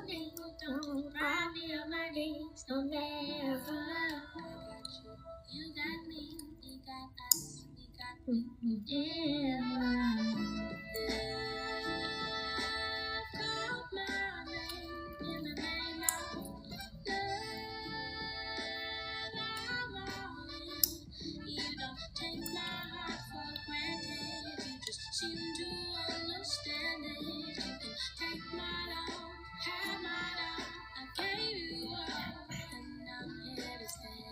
me, don't rob me of my dreams, no never. You got me, we got us, we got ever. Love called my name in the name of love. I'm all in. You don't take my heart for granted. You just seem to understand it. You can take my love, have my love. I gave you all, and I'm here to stay.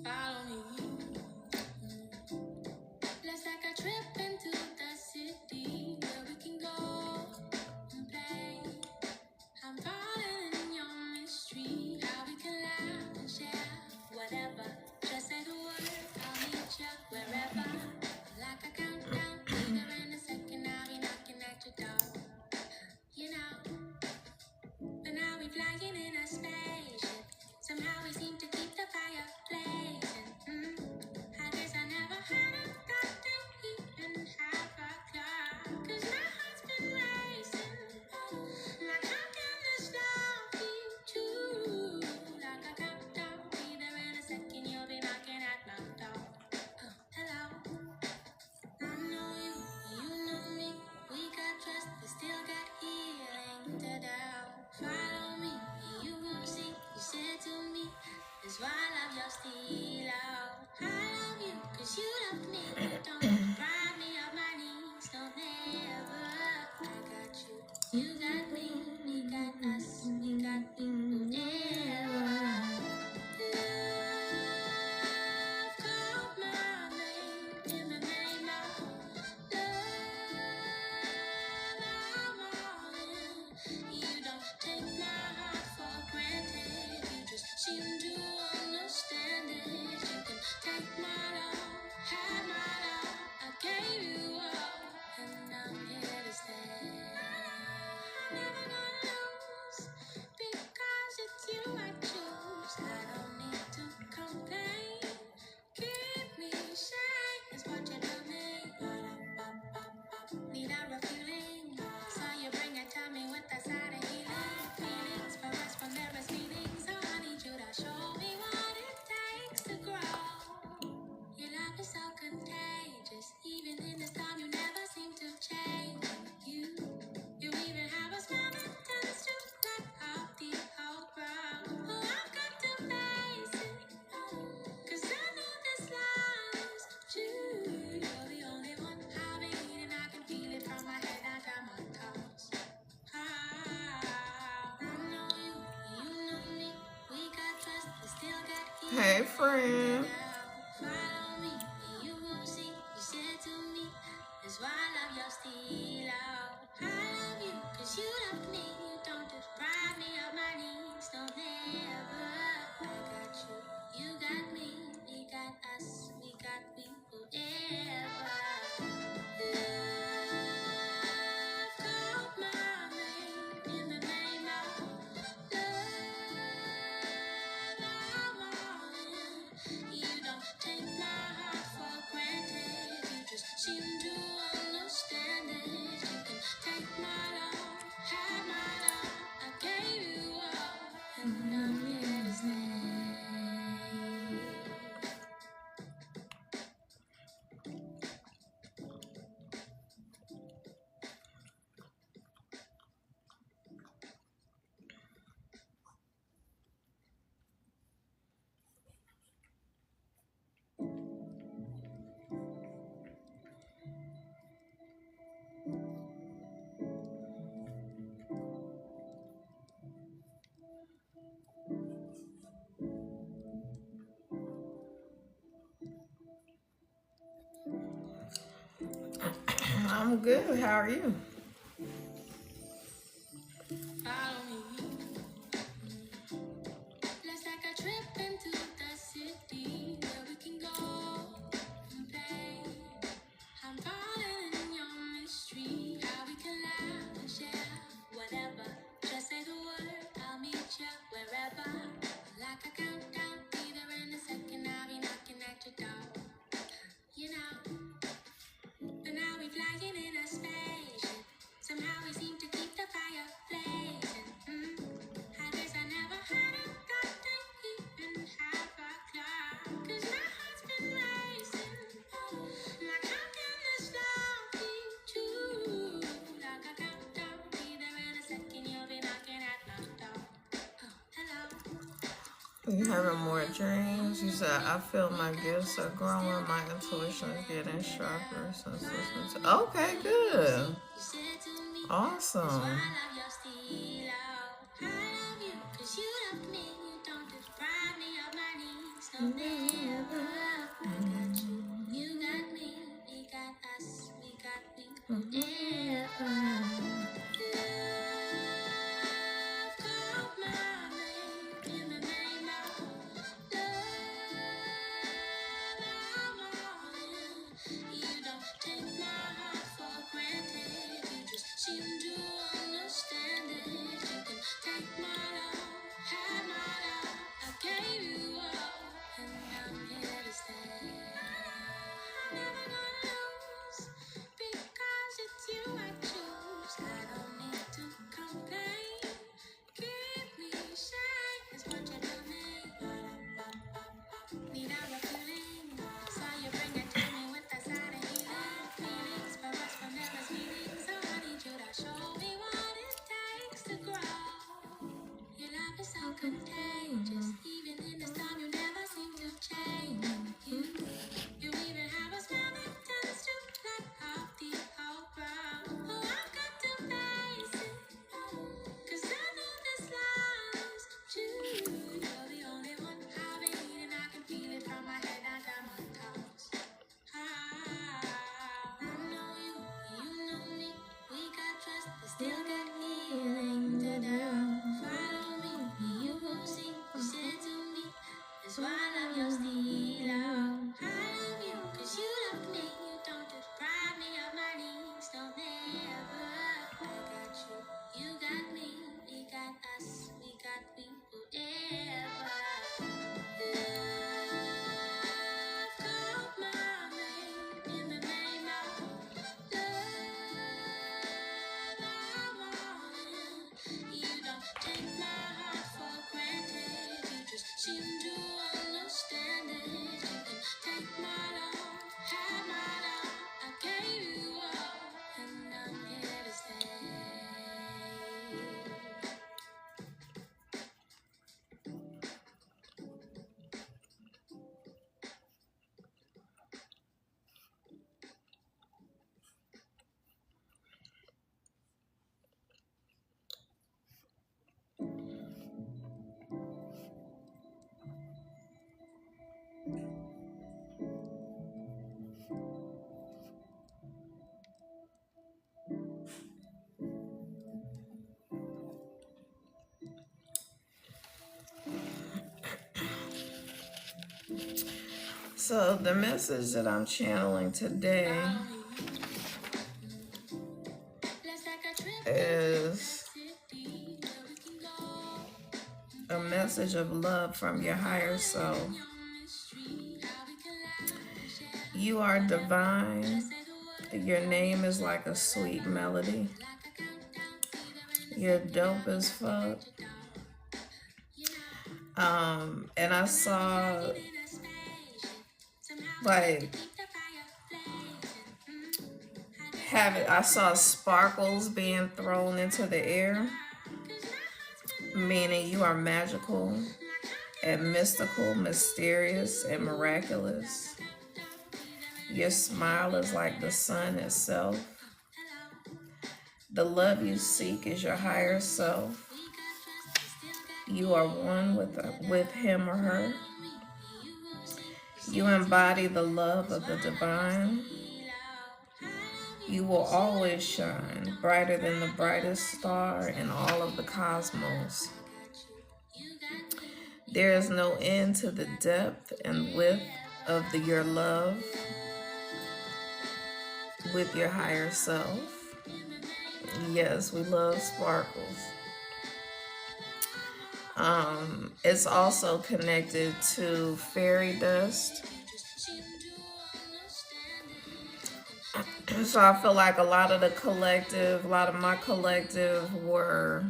Follow me. Let's take a trip into the city where we can go and play. I'm falling in your mystery. How we can laugh and share whatever. Just say the word, I'll meet you wherever. Like a countdown, either in a second, I'll be knocking at your door. You know, but now we flying in a spaceship. Somehow we seem to keep the fire blazing. I guess I never had a thought to even have a clue. 'Cause my heart's been racing. Like how can this love be true? Like a countdown, either in a second you'll be knocking at my door. Hello, I know you, you know me. We got trust, we still got healing to do. Follow me, you will see. You said to me, that's why I love your stilo. I love you, 'cause you loved me. You don't deprive me of my needs, no never. I got you, you got me. We got us, we got forever. Love called my name in the name of love. I'm all in. You don't take my heart for granted. You just seem to understand it. You can take my love, have my love. I gave you all, and I'm here to stay. I'm never gonna lose because it's you I choose. I don't need to complain. Keep me safe is what you do me. Need a refueling. So you bring it to me with the side of healing. Feelings for us from there is feelings. So I need you to show me what it takes to grow. Your love is so contagious. Even in this time you never seem to change. You even have a smile that tends to let off the whole crowd. Oh, I've got to face it. 'Cause I know this love is true. You're the only one I've been and I can feel it from my head down to my toes. I know you, you know me. We got trust, we still got healing. Hey, friend. Follow me, you will see. You said to me, that's why I love your stilo. I love you, 'cause you love me. You don't deprive me of my needs, no never. I got you, you got me. We got us, we got we forever. Love called my name in the name of love. I'm all in. You don't take my heart for granted. You just seem to understand it. You can take my love, have my love. I'm good. How are you? Follow me. Let's take a trip into the city where we can go and play. I'm falling in your mystery. How we can laugh and share whatever. Just say the word, I'll meet you wherever. Like a countdown, either in a second, I'll be knocking at your door. You know, but now we're flying in a spaceship. Somehow we seem to keep the fire blazing. I guess I never had a thought to even have a clock. 'Cause my heart's been racing. Like how can this love be true? Like a countdown, either in a second you'll be knocking at my door. Oh, hello. You having more dreams? You said, I feel my gifts are growing, my intuition is getting sharper. Okay, good. You said to me, Awesome. I love your style. I love you 'cause you love me. You don't deprive me of my needs. No, never. I got you. You got me. We got us. We got we. Forever. Love called my name in the name of love. I'm all in. You don't take my heart for granted. You just seem to understand it. You can take my love, have my love. I gave you all, and I'm here to stay. I'm never gonna lose because it's you I choose. I don't need to complain. Keep me safe is what you do me. Need a refueling, so you bring it to me with a side of healing. Feelings for us from never meeting, so I need you to show me what it takes to grow. Your love is so contagious, even in the storm you never seem to change. You even have a smile that tends to light up the whole world. Oh, I've got to face it, 'cause I know this love is true. You're the only one I need, and I can feel it from my head down to my toes. I know you, you know me. We got trust, but still got healing to do. Follow me, you will see. You said to me, that's why I love your style. I love you 'cause you love me. You don't deprive me of my needs. No, never. I got you, you got me. We got us, we got we forever. Love called my name in the name of love. I'm all in. You don't take my heart for granted. You just seem to understand it. You can take my love, have my love. I gave you all, and I'm here to stay. So the message that I'm channeling today Let's take a trip is city where we can go. a message of love from your higher self. Your mystery, how we can laugh and share. You are divine. Say the word, Your name is like a sweet melody. like a countdown, either in You're dope as fuck. you know. And I saw In a spaceship, somehow like keep the fire blazing. I saw sparkles being thrown into the air, 'Cause my heart's been meaning you are magical and mystical, mysterious and miraculous. Your smile is like the sun itself. The love you seek is your higher self. You are one with him or her. You embody the love of the divine. You will always shine brighter than the brightest star in all of the cosmos. There is no end to the depth and width of your love with your higher self. Yes, we love sparkles. It's also connected to fairy dust. So I feel like a lot of my collective were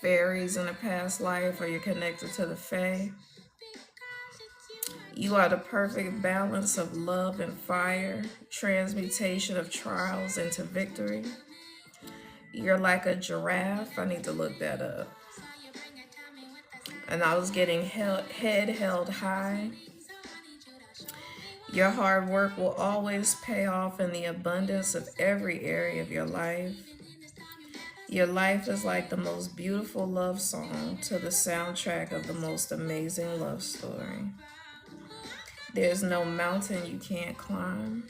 fairies in a past life, or you're connected to the fae. You are the perfect balance of love and fire, transmutation of trials into victory. You're like a giraffe. I need to look that up. And I was getting head held high. Your hard work will always pay off in the abundance of every area of your life. Your life is like the most beautiful love song to the soundtrack of the most amazing love story. There's no mountain you can't climb.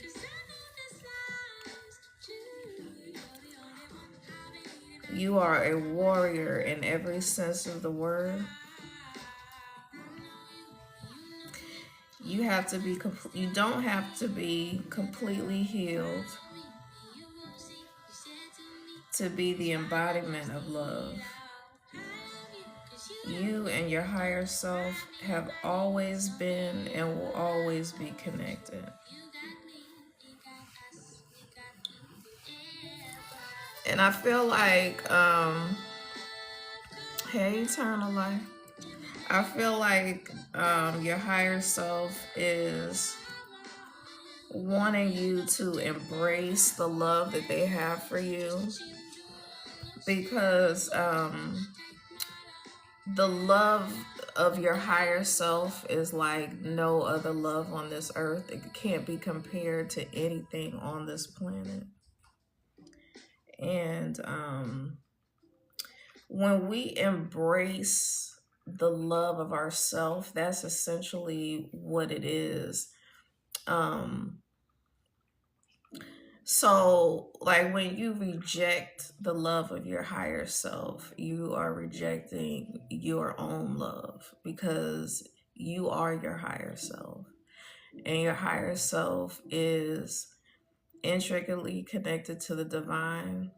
You are a warrior in every sense of the word. You don't have to be completely healed to be the embodiment of love. You and your higher self have always been and will always be connected. And I feel like, hey, eternal life. I feel like your higher self is wanting you to embrace the love that they have for you, because the love of your higher self is like no other love on this earth. It can't be compared to anything on this planet. And when we embrace the love of ourself, that's essentially what it is. So like when you reject the love of your higher self, you are rejecting your own love, because you are your higher self, and your higher self is intricately connected to the divine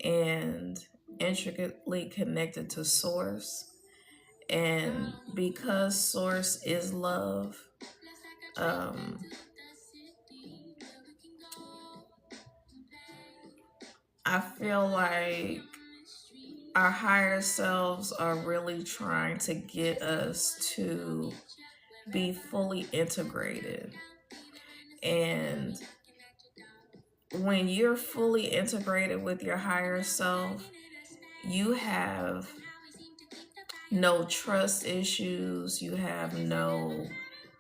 and intricately connected to source. And because source is love, I feel like our higher selves are really trying to get us to be fully integrated. And when you're fully integrated with your higher self, you have no trust issues, you have no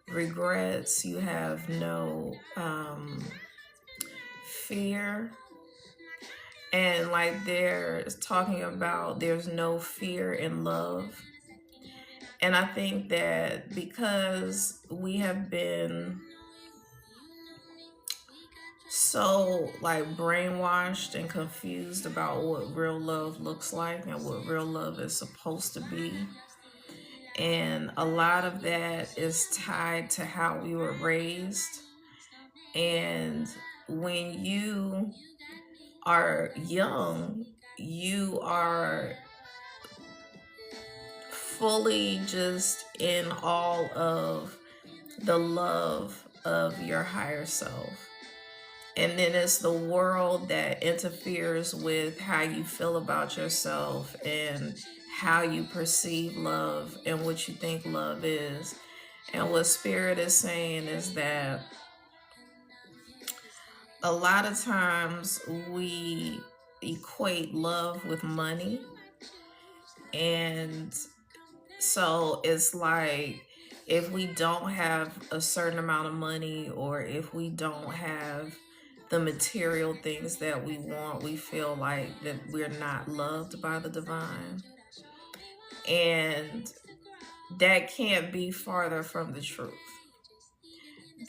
regrets, you have no fear. And like they're talking about, there's no fear in love. And I think that because we have been so like brainwashed and confused about what real love looks like and what real love is supposed to be, and a lot of that is tied to how we were raised. And when you are young, you are fully just in all of the love of your higher self. And then it's the world that interferes with how you feel about yourself and how you perceive love and what you think love is. And what Spirit is saying is that a lot of times we equate love with money. And so it's like, if we don't have a certain amount of money, or if we don't have the material things that we want, we feel like that we're not loved by the divine. And that can't be farther from the truth,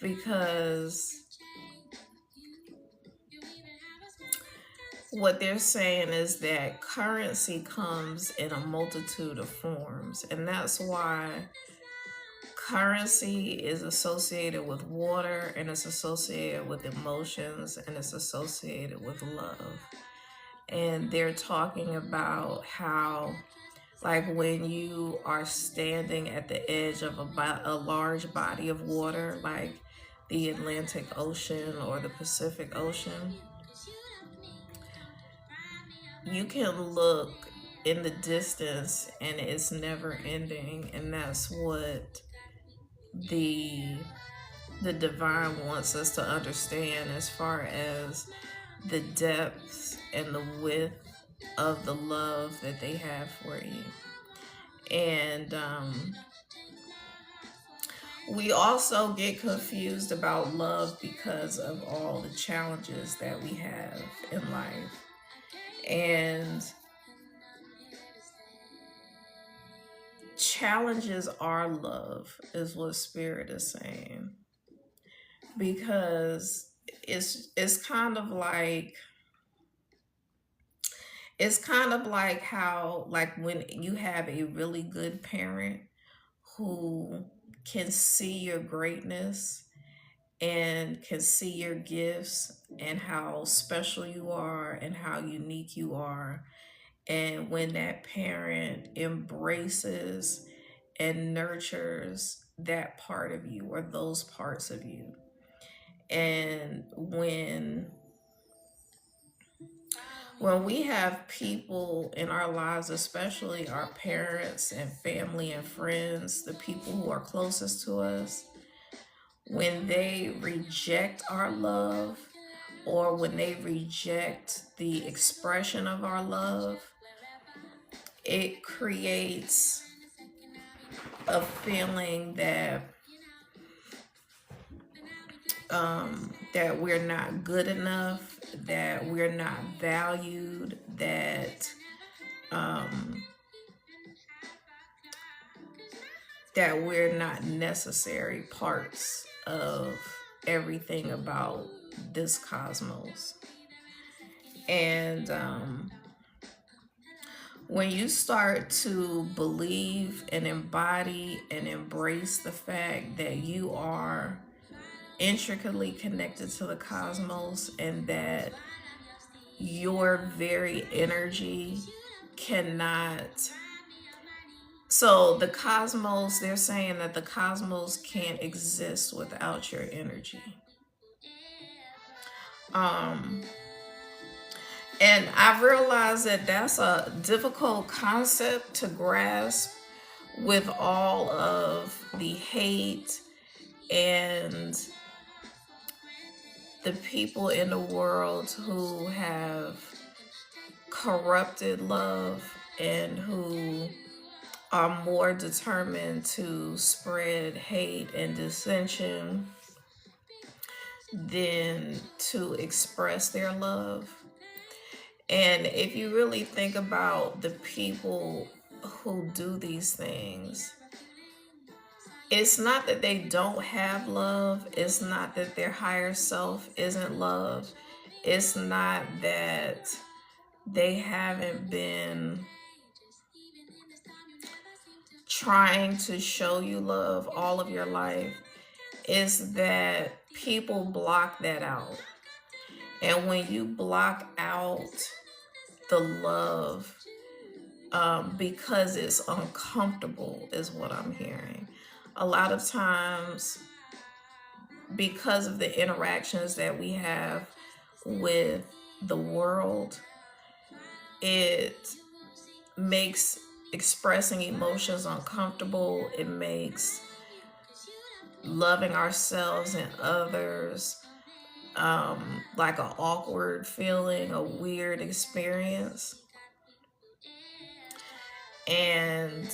because what they're saying is that currency comes in a multitude of forms, and that's why currency is associated with water, and it's associated with emotions, and it's associated with love. And they're talking about how, like, when you are standing at the edge of a large body of water, like the Atlantic Ocean or the Pacific Ocean, you can look in the distance and it's never ending. And that's what the divine wants us to understand, as far as the depths and the width of the love that they have for you. And we also get confused about love because of all the challenges that we have in life. And challenges are love, is what Spirit is saying. Because it's kind of like how, like, when you have a really good parent who can see your greatness and can see your gifts and how special you are and how unique you are. And when that parent embraces and nurtures that part of you, or those parts of you, and when we have people in our lives, especially our parents and family and friends, the people who are closest to us, when they reject our love, or when they reject the expression of our love, it creates a feeling that that we're not good enough, that we're not valued, that that we're not necessary parts of everything about this cosmos. And when you start to believe and embody and embrace the fact that you are intricately connected to the cosmos, and that your very energy cannot, so the cosmos, they're saying that the cosmos can't exist without your energy. And I realize that that's a difficult concept to grasp, with all of the hate and the people in the world who have corrupted love and who are more determined to spread hate and dissension than to express their love. And if you really think about the people who do these things, it's not that they don't have love. It's not that their higher self isn't love. It's not that they haven't been trying to show you love all of your life. It's that people block that out. And when you block out the love, because it's uncomfortable, is what I'm hearing. A lot of times, because of the interactions that we have with the world, it makes expressing emotions uncomfortable. It makes loving ourselves and others like an awkward feeling, a weird experience. And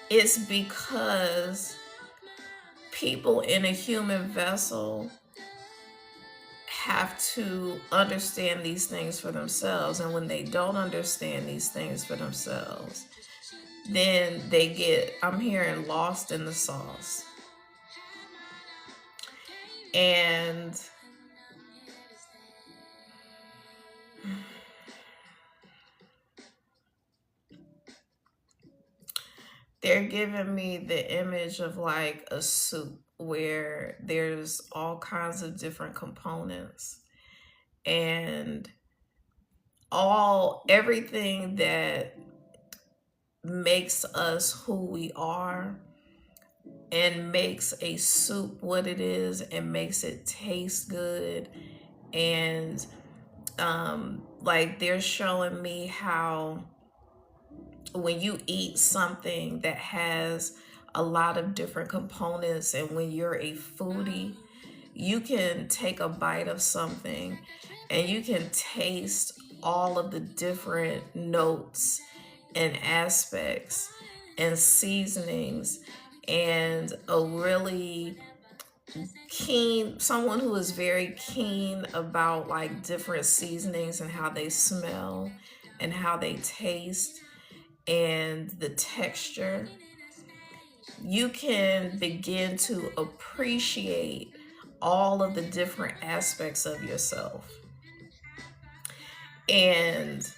it's because people in a human vessel have to understand these things for themselves. And when they don't understand these things for themselves, then they get, I'm hearing, lost in the sauce. And they're giving me the image of like a soup where there's all kinds of different components, and everything that makes us who we are and makes a soup what it is and makes it taste good. And like they're showing me how when you eat something that has a lot of different components, and when you're a foodie, you can take a bite of something and you can taste all of the different notes and aspects and seasonings, and a really someone who is very keen about like different seasonings and how they smell and how they taste and the texture, you can begin to appreciate all of the different aspects of yourself. And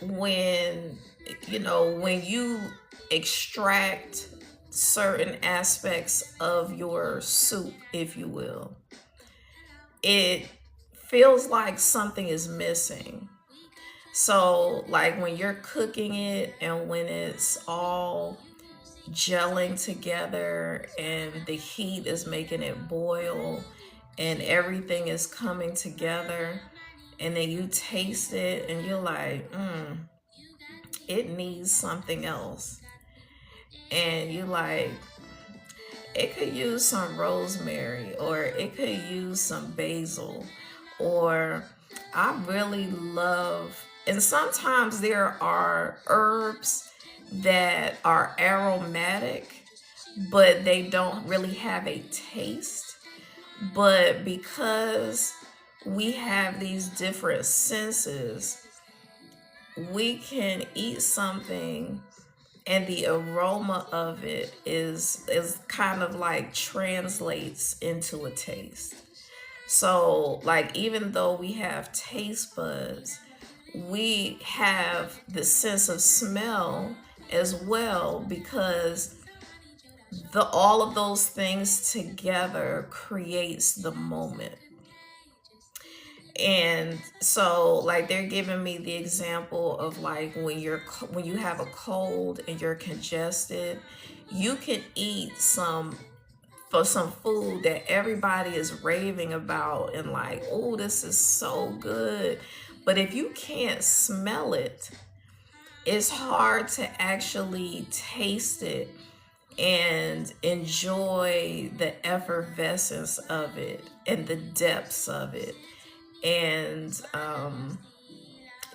when when you extract certain aspects of your soup, if you will, it feels like something is missing. So like when you're cooking it and when it's all gelling together and the heat is making it boil and everything is coming together, and then you taste it and you're like, it needs something else. And you like, it could use some rosemary, or it could use some basil, or I really love, and sometimes there are herbs that are aromatic, but they don't really have a taste. But because we have these different senses, we can eat something and the aroma of it is kind of like translates into a taste. So like even though we have taste buds, we have the sense of smell as well, because the all of those things together creates the moment. And so like they're giving me the example of like when you have a cold and you're congested, you can eat some food that everybody is raving about and like, oh, this is so good. But if you can't smell it, it's hard to actually taste it and enjoy the effervescence of it and the depths of it. And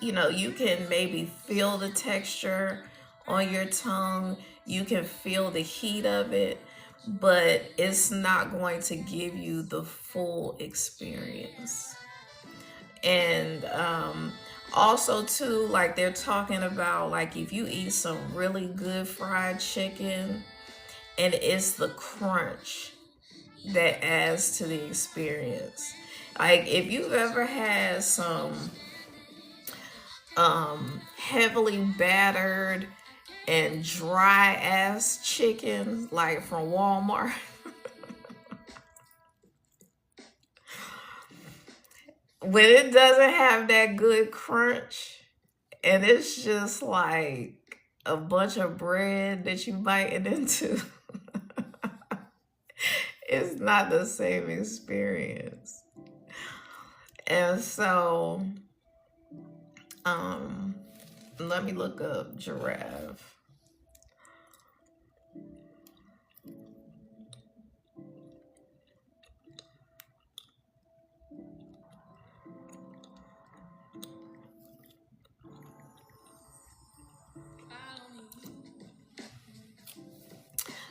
you can maybe feel the texture on your tongue, you can feel the heat of it, but it's not going to give you the full experience. And also too, like they're talking about like if you eat some really good fried chicken, and it's the crunch that adds to the experience. Like if you've ever had some heavily battered and dry ass chicken like from Walmart, when it doesn't have that good crunch and it's just like a bunch of bread that you biting into, it's not the same experience. And so let me look up giraffe.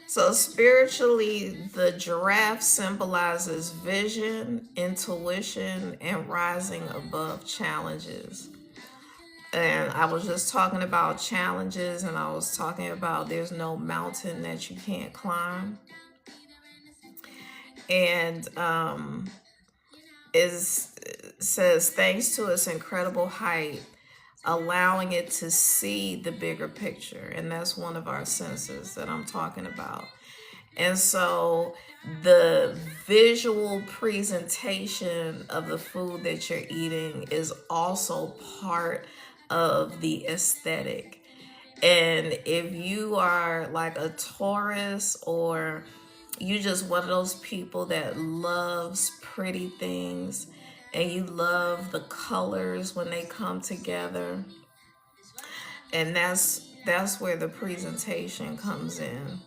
So spiritually, the giraffe symbolizes vision, intuition, and rising above challenges. And I was just talking about challenges, and I was talking about there's no mountain that you can't climb. And is says thanks to its incredible height, allowing it to see the bigger picture. And that's one of our senses that I'm talking about. And so the visual presentation of the food that you're eating is also part of the aesthetic. And if you are like a Taurus, or you just one of those people that loves pretty things and you love the colors when they come together, and that's where the presentation comes in.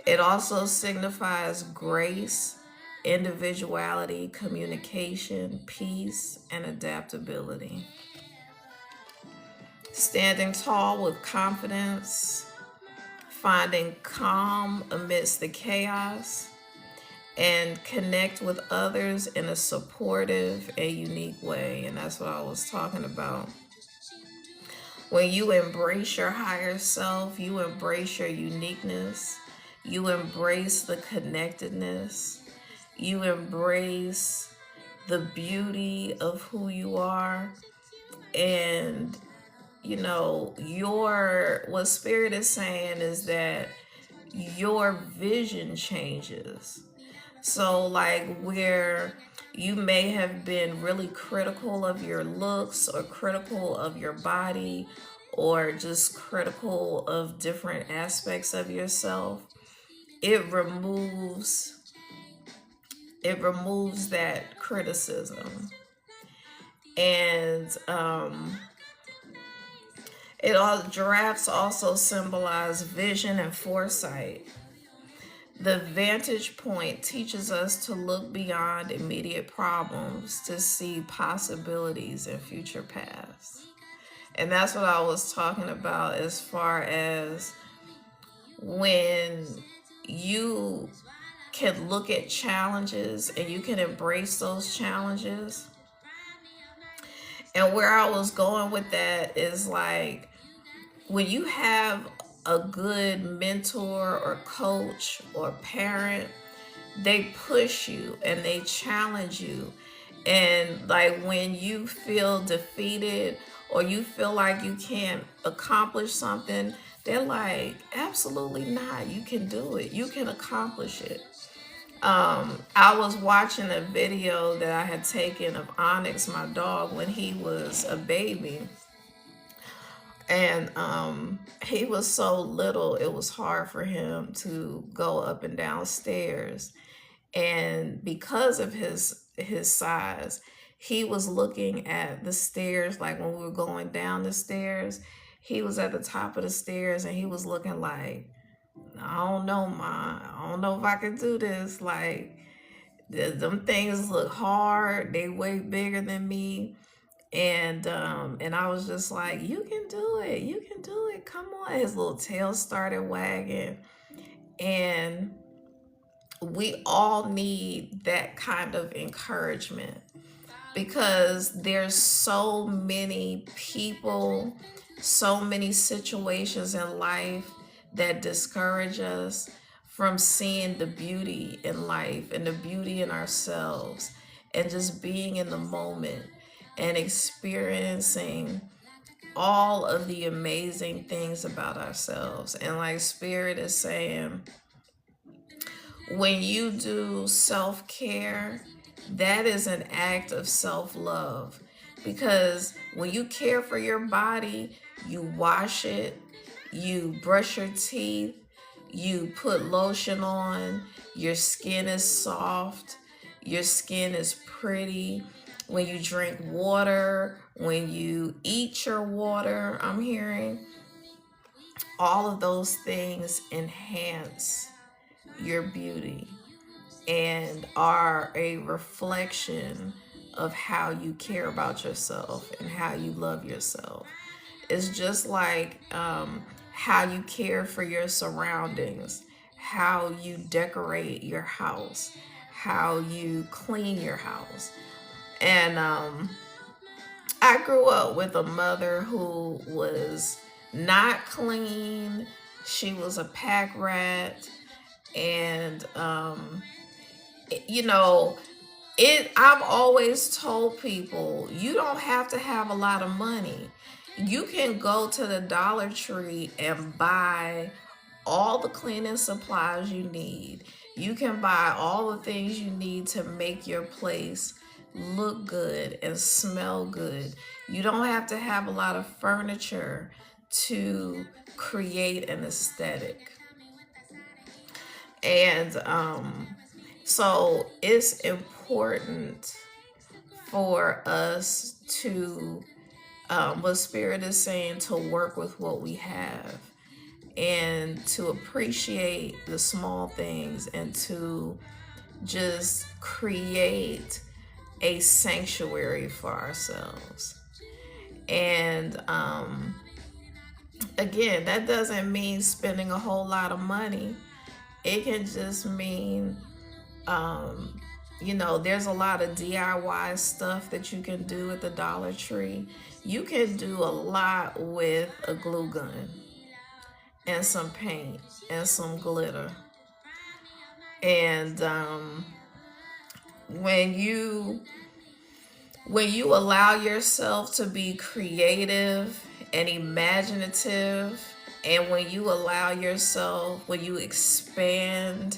It also signifies grace, individuality, communication, peace, and adaptability. Standing tall with confidence, finding calm amidst the chaos, and connect with others in a supportive and unique way. And that's what I was talking about. When you embrace your higher self, you embrace your uniqueness, you embrace the connectedness, you embrace the beauty of who you are. And what Spirit is saying is that your vision changes. So like where you may have been really critical of your looks or critical of your body or just critical of different aspects of yourself, it removes that criticism. And giraffes also symbolize vision and foresight. The vantage point teaches us to look beyond immediate problems to see possibilities and future paths. And that's what I was talking about, as far as when you can look at challenges and you can embrace those challenges. And where I was going with that is like, when you have a good mentor or coach or parent, they push you and they challenge you. And like when you feel defeated or you feel like you can't accomplish something, they're like, absolutely not. You can do it. You can accomplish it. I was watching a video that I had taken of Onyx, my dog, when he was a baby. And he was so little, it was hard for him to go up and down stairs. And because of his size, he was looking at the stairs, like when we were going down the stairs, he was at the top of the stairs and he was looking like, I don't know, Ma. I don't know if I can do this. Like, them things look hard. They way bigger than me. And I was just like, you can do it. You can do it. Come on. His little tail started wagging. And we all need that kind of encouragement, because there's so many people, so many situations in life that discourage us from seeing the beauty in life and the beauty in ourselves, and just being in the moment and experiencing all of the amazing things about ourselves. And like Spirit is saying, when you do self-care, that is an act of self-love. Because when you care for your body, you wash it, you brush your teeth, you put lotion on, your skin is soft, your skin is pretty. When you drink water, when you eat your water, I'm hearing, all of those things enhance your beauty and are a reflection of how you care about yourself and how you love yourself. It's just like how you care for your surroundings, how you decorate your house, how you clean your house. And I grew up with a mother who was not clean. She was a pack rat. And I've always told people, you don't have to have a lot of money. you can go to the Dollar Tree and buy all the cleaning supplies you need. You can buy all the things you need to make your place look good and smell good. You don't have to have a lot of furniture to create an aesthetic. And so it's important for us to, what Spirit is saying, to work with what we have and to appreciate the small things and to just create a sanctuary for ourselves. And again, that doesn't mean spending a whole lot of money. It can just mean, there's a lot of DIY stuff that you can do at the Dollar Tree. You can do a lot with a glue gun and some paint and some glitter. And when you allow yourself to be creative and imaginative, and when you expand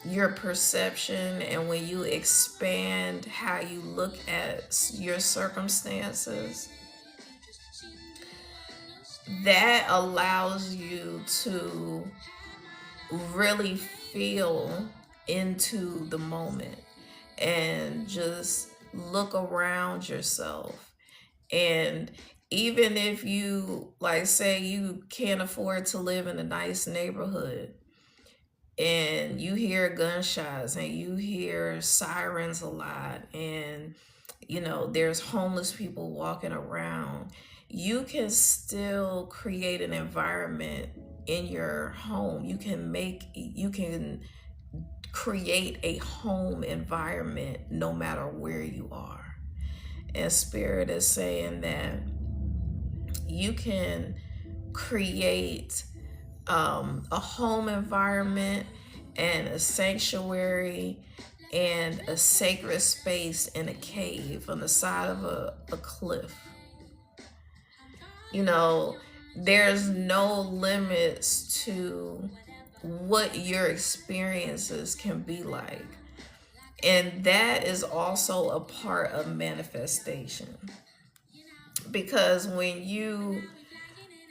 your perception, and when you expand how you look at your circumstances, that allows you to really feel into the moment and just look around yourself. And even if you, like, say you can't afford to live in a nice neighborhood and you hear gunshots and you hear sirens a lot, and there's homeless people walking around, you can still create an environment in your home. You can create a home environment no matter where you are. And Spirit is saying that you can create a home environment and a sanctuary and a sacred space in a cave on the side of a cliff. There's no limits to what your experiences can be like. And that is also a part of manifestation. Because when you,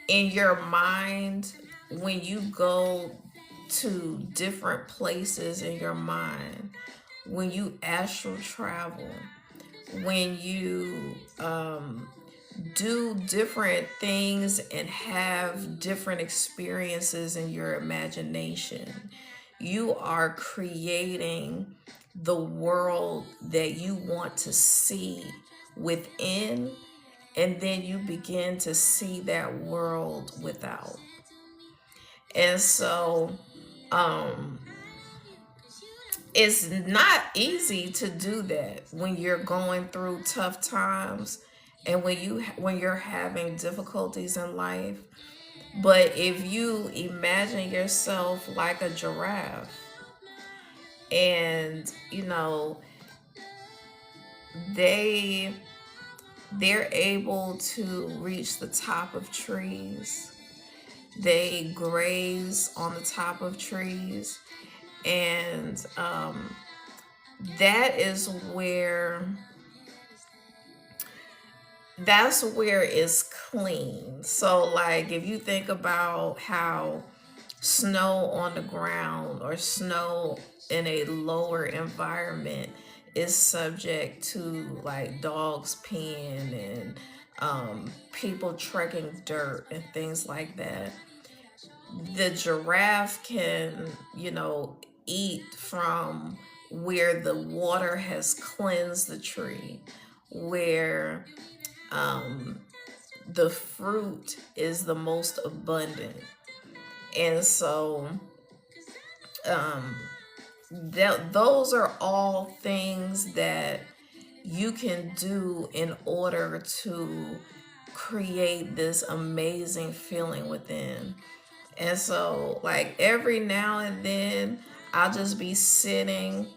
in your mind, when you go to different places in your mind, when you astral travel, when you do different things and have different experiences in your imagination, you are creating the world that you want to see within, and then you begin to see that world without. And so it's not easy to do that when you're going through tough times and when you're having difficulties in life. But if you imagine yourself like a giraffe, and they're able to reach the top of trees, they graze on the top of trees, and that's where it's clean. So, like, if you think about how snow on the ground or snow in a lower environment is subject to, like, dogs peeing and people trekking dirt and things like that, the giraffe can, eat from where the water has cleansed the tree, where the fruit is the most abundant. And so those are all things that you can do in order to create this amazing feeling within. And so, like, every now and then I'll just be sitting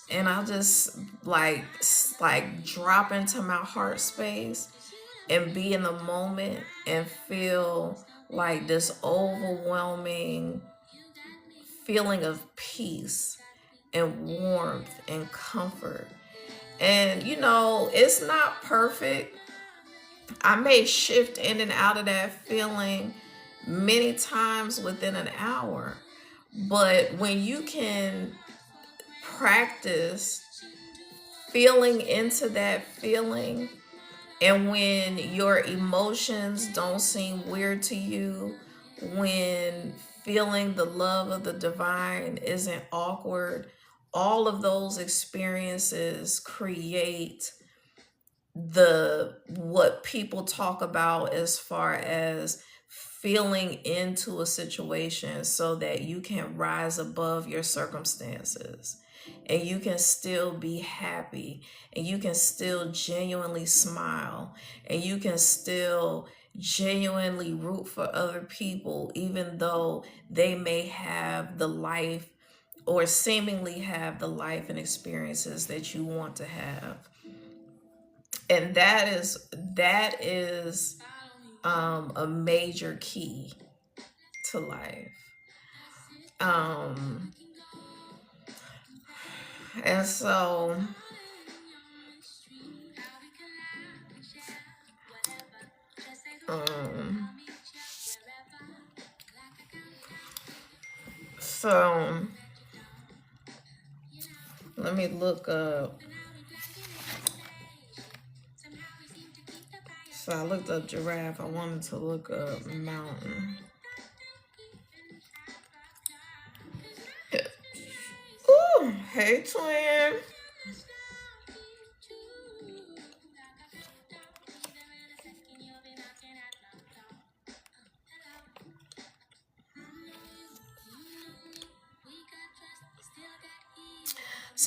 and I'll just like drop into my heart space and be in the moment and feel like this overwhelming feeling of peace and warmth and comfort. And you know, it's not perfect. I may shift in and out of that feeling many times within an hour. But when you can practice feeling into that feeling, and when your emotions don't seem weird to you, when feeling the love of the divine isn't awkward, all of those experiences create the what people talk about as far as feeling into a situation so that you can rise above your circumstances and you can still be happy and you can still genuinely smile and you can still genuinely root for other people even though they may have the life or seemingly have the life and experiences that you want to have. And that is a major key to life. um and so um so let me look up. So I looked up giraffe. I wanted to look up mountain. Ooh, hey twin.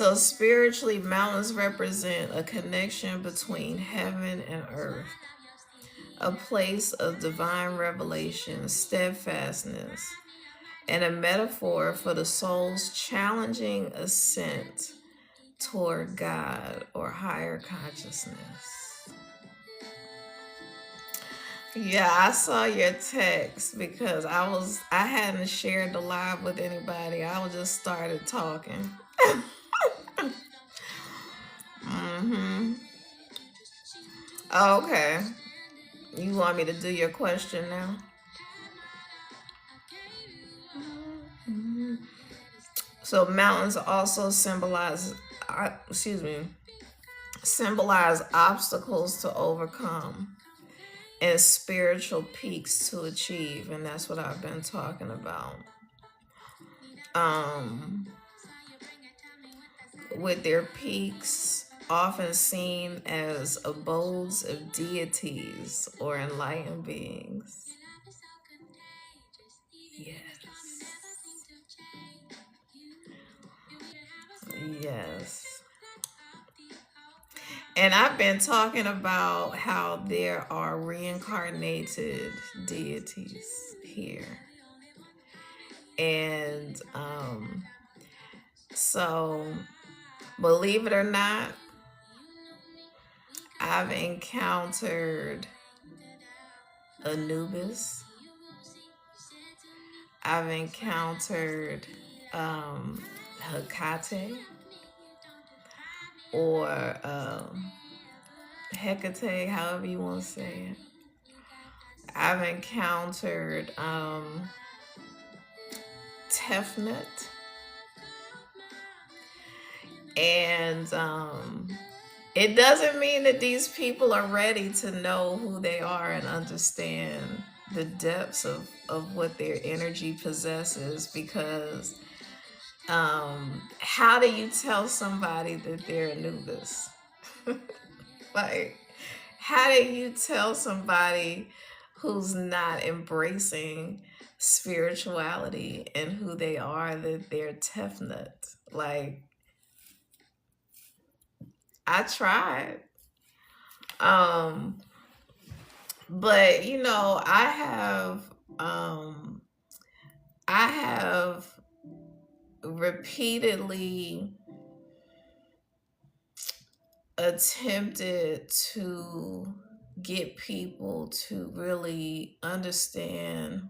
So spiritually, mountains represent a connection between heaven and earth, a place of divine revelation, steadfastness, and a metaphor for the soul's challenging ascent toward God or higher consciousness. Yeah, I saw your text because I hadn't shared the live with anybody. I was just started talking. Mm-hmm. Okay. You want me to do your question now? So mountains also symbolize obstacles to overcome and spiritual peaks to achieve, and that's what I've been talking about. Um, with their peaks often seen as abodes of deities or enlightened beings. Yes. Yes. And I've been talking about how there are reincarnated deities here. And so, believe it or not, I've encountered Anubis. I've encountered Hecate or Hecate, however you want to say it. I've encountered Tefnut. And it doesn't mean that these people are ready to know who they are and understand the depths of what their energy possesses, because how do you tell somebody that they're Anubis? Like, how do you tell somebody who's not embracing spirituality and who they are that they're Tefnut? Like, I tried. But you know, I have repeatedly attempted to get people to really understand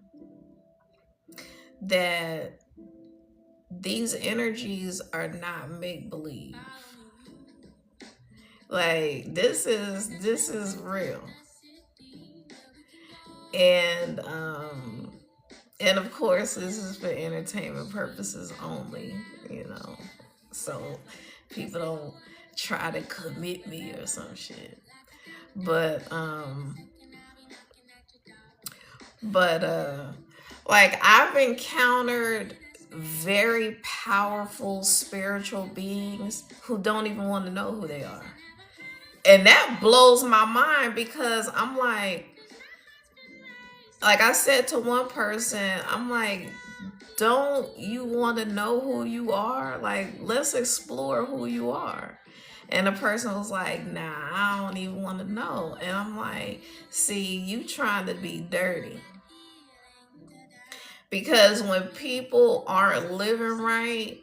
that these energies are not make believe. Like this is real. And and of course this is for entertainment purposes only, you know. So people don't try to commit me or some shit. But but like I've encountered very powerful spiritual beings who don't even want to know who they are. And that blows my mind because I'm like I said to one person, I'm like, don't you want to know who you are? Like, let's explore who you are. And the person was like, nah, I don't even want to know. And I'm like, see, you trying to be dirty. Because when people aren't living right,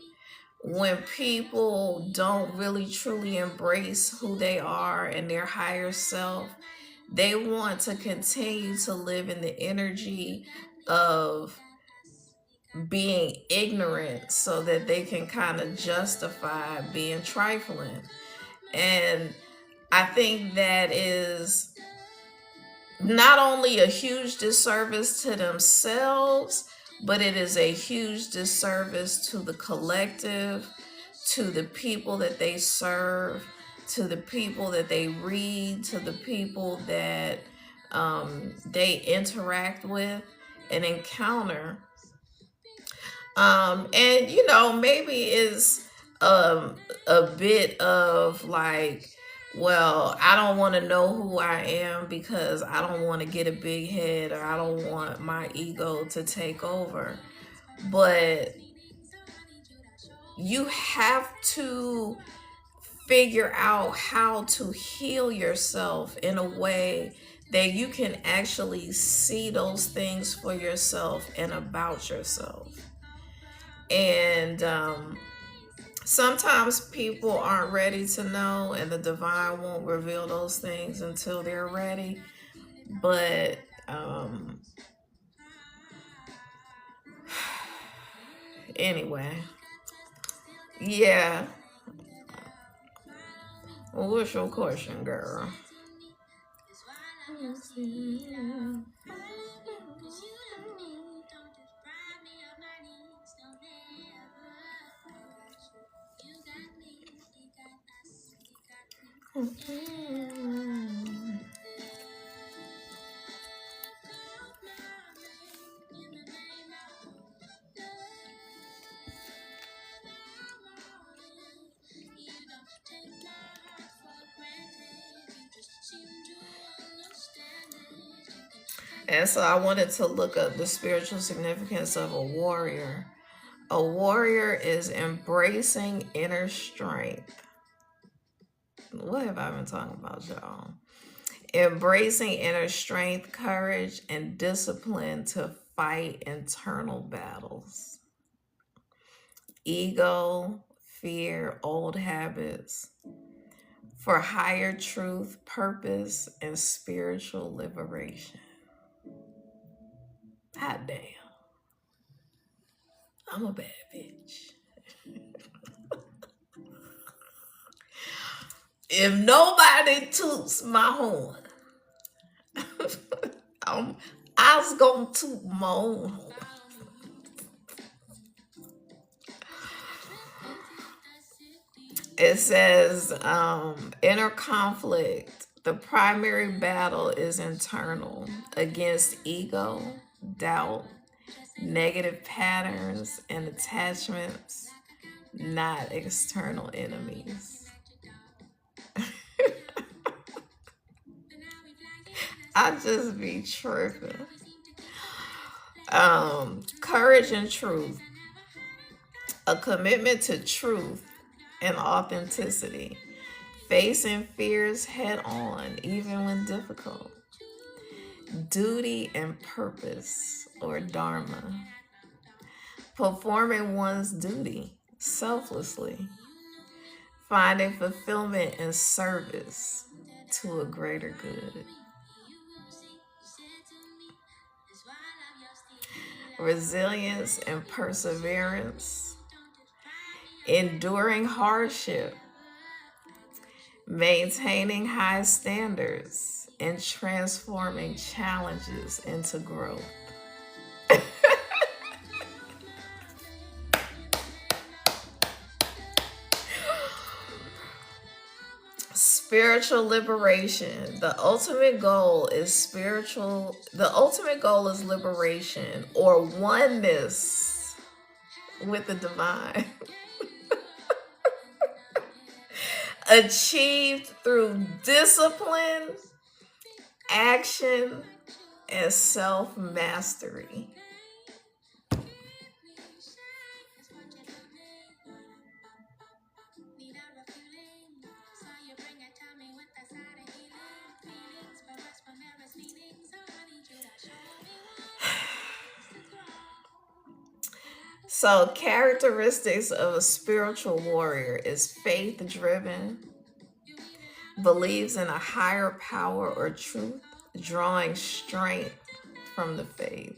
when people don't really truly embrace who they are and their higher self, they want to continue to live in the energy of being ignorant so that they can kind of justify being trifling. And I think that is not only a huge disservice to themselves, but it is a huge disservice to the collective, to the people that they serve, to the people that they read, to the people that they interact with and encounter. And you know, maybe it's a bit of like, well, I don't want to know who I am because I don't want to get a big head or I don't want my ego to take over. But you have to figure out how to heal yourself in a way that you can actually see those things for yourself and about yourself. And sometimes people aren't ready to know, and the divine won't reveal those things until they're ready. But anyway, yeah. Well, what's your question, girl? And so I wanted to look up the spiritual significance of a warrior. A warrior is embracing inner strength. What have I been talking about, y'all? Embracing inner strength, courage, and discipline to fight internal battles. Ego, fear, old habits. For higher truth, purpose, and spiritual liberation. God damn. I'm a bad bitch. If nobody toots my horn, I was gonna toot my own horn. It says inner conflict. The primary battle is internal against ego, doubt, negative patterns, and attachments, not external enemies. I just be tripping. Courage and truth. A commitment to truth and authenticity. Facing fears head on, even when difficult. Duty and purpose, or dharma. Performing one's duty selflessly. Finding fulfillment and service to a greater good. resilience, and perseverance, enduring hardship, maintaining high standards, and transforming challenges into growth. Spiritual liberation. The ultimate goal is liberation or oneness with the divine. Achieved through discipline, action, and self-mastery. So, characteristics of a spiritual warrior is faith-driven, believes in a higher power or truth, drawing strength from the faith.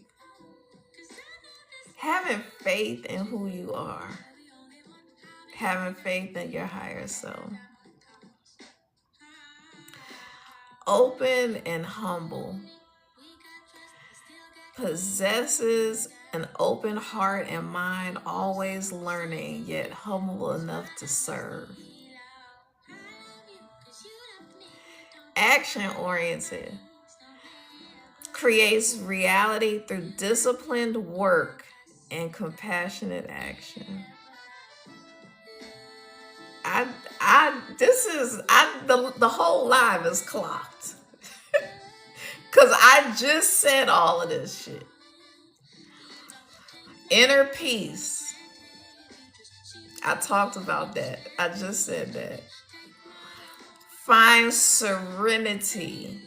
Having faith in who you are, having faith in your higher self. Open and humble, possesses an open heart and mind, always learning, yet humble enough to serve. Action-oriented, creates reality through disciplined work and compassionate action. The whole live is clocked. Because I just said all of this shit. Inner peace. I talked about that. I just said that. Find serenity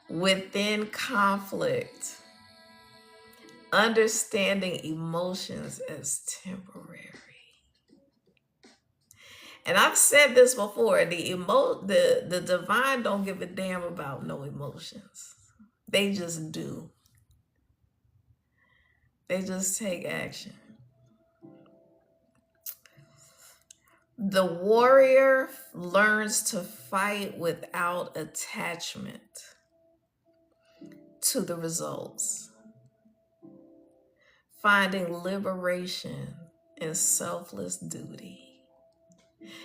within conflict. Understanding emotions as temporary. And I've said this before, the divine don't give a damn about no emotions. They just do. They just take action. The warrior learns to fight without attachment to the results, finding liberation in selfless duty.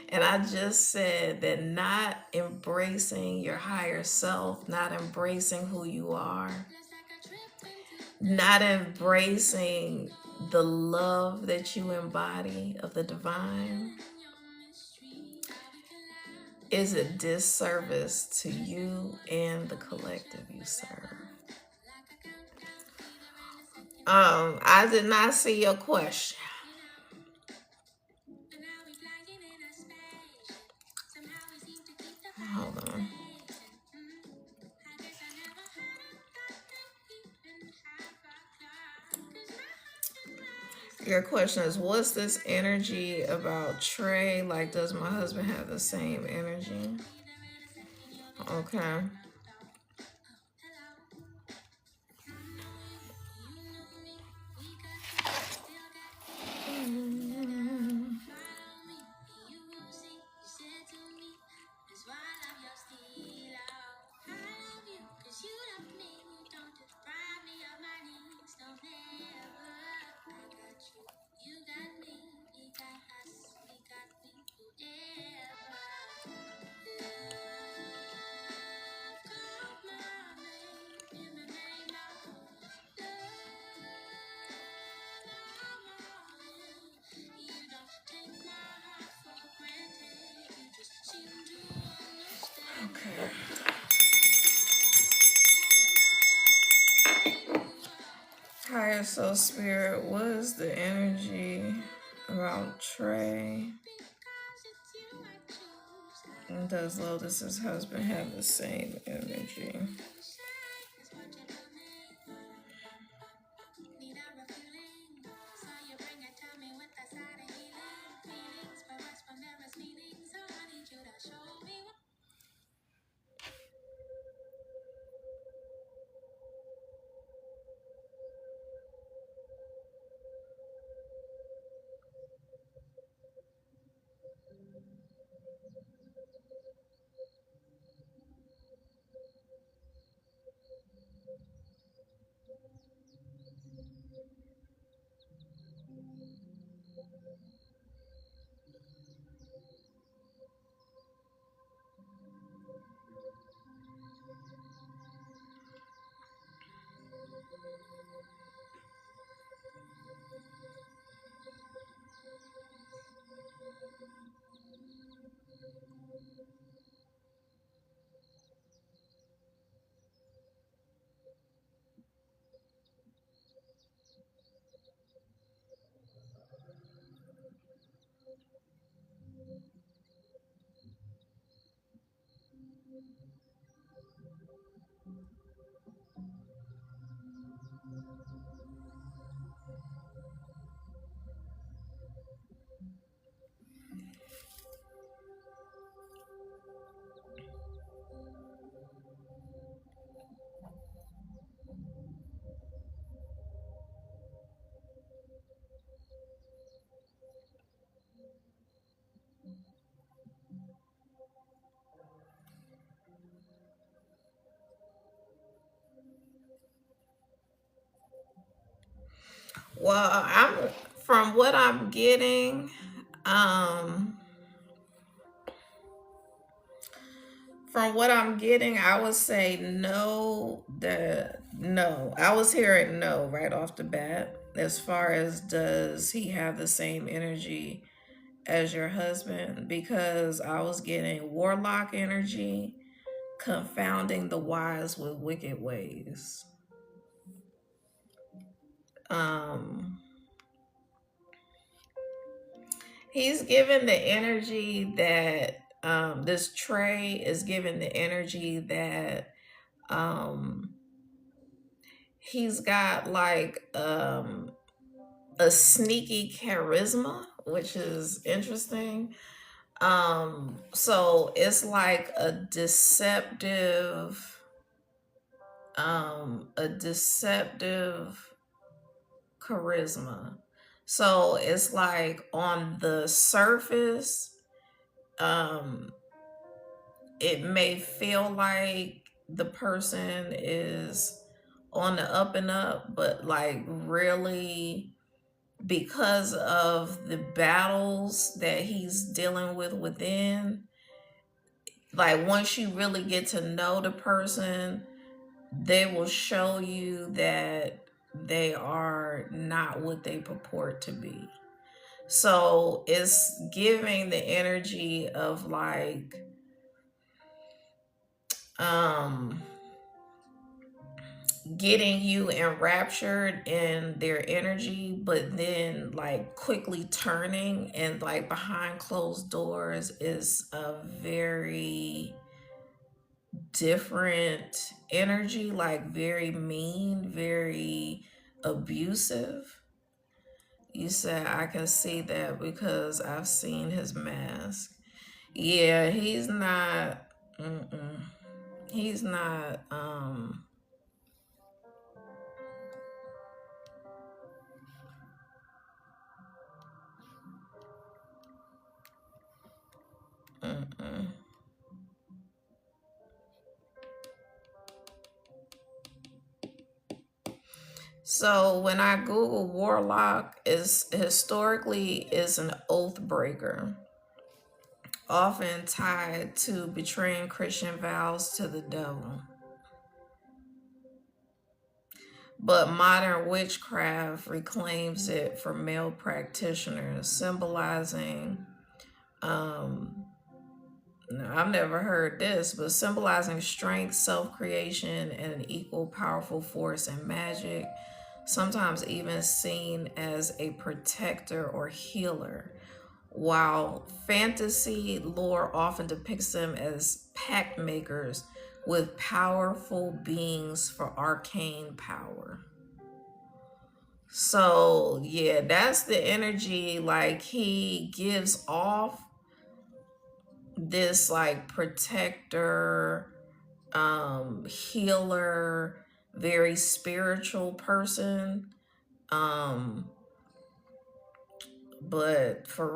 And I just said that not embracing your higher self, not embracing who you are, not embracing the love that you embody of the divine is a disservice to you and the collective you serve. I did not see your question. Hold on. Your question is, what's this energy about Trey? Like, does my husband have the same energy? Okay. Okay. Higher soul spirit, what is the energy about Trey? And does Lotus's husband have the same energy? Well, I'm from what I'm getting, um, I would say no. No, I was hearing no right off the bat. As far as does he have the same energy as your husband? Because I was getting warlock energy, confounding the wise with wicked ways. Um, he's given the energy that this Trey is given the energy that um he's got like a sneaky charisma, which is interesting. So it's like a deceptive charisma. So it's like on the surface, um, it may feel like the person is on the up and up, but like really because of the battles that he's dealing with within, like once you really get to know the person, they will show you that they are not what they purport to be. So it's giving the energy of like um getting you enraptured in their energy, but then like quickly turning and like behind closed doors is a very different energy, like very mean, very abusive. You said I can see that because I've seen his mask. Yeah, he's not. Mm-mm. He's not. Mm-mm. So when I Google warlock, is historically is an oath breaker, often tied to betraying Christian vows to the devil. But modern witchcraft reclaims it for male practitioners, symbolizing um no, I've never heard this, but symbolizing strength, self creation, and an equal powerful force in magic, sometimes even seen as a protector or healer. While fantasy lore often depicts them as pact makers with powerful beings for arcane power. So, yeah, that's the energy. Like, he gives off this like protector, healer, very spiritual person. um but for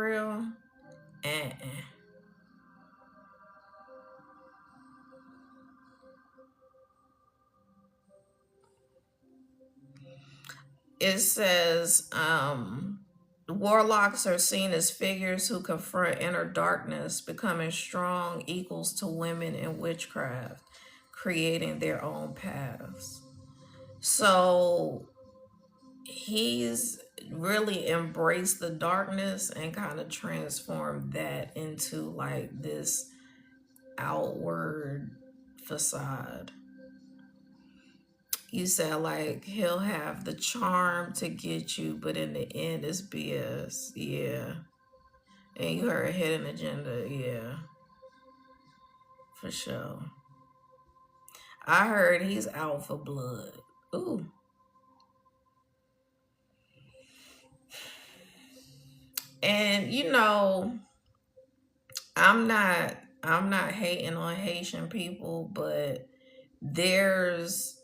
real, uh-uh. it says warlocks are seen as figures who confront inner darkness, becoming strong equals to women in witchcraft, creating their own paths. So he's really embraced the darkness and kind of transformed that into like this outward facade. You said like he'll have the charm to get you, but in the end it's BS. Yeah. And you heard hidden agenda. Yeah. For sure. I heard he's out for blood. Ooh. And you know, I'm not hating on Haitian people, but there's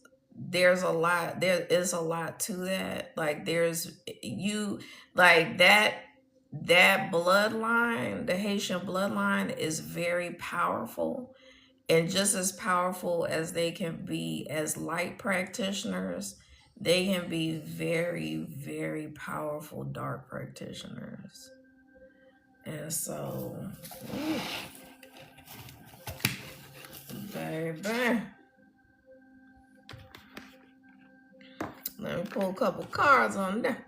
a lot, there is a lot to that. Like there's you like that bloodline, the Haitian bloodline is very powerful, and just as powerful as they can be as light practitioners, they can be very, very powerful dark practitioners. And so, baby, let me pull a couple cards on that.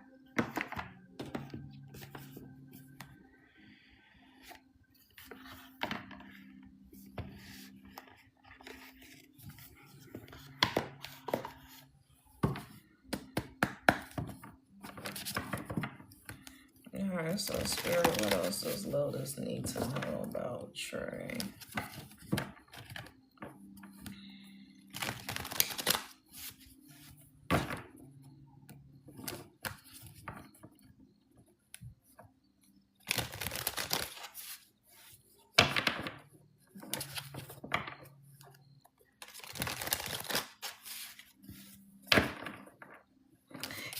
Alright, so Spirit, what else does Lotus need to know about Trey?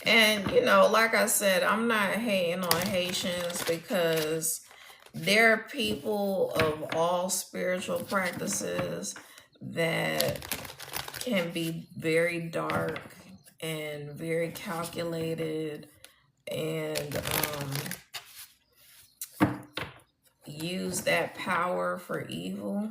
And, you know, like I said, I'm not hating on Haitians because they're people of all spiritual practices that can be very dark and very calculated and use that power for evil.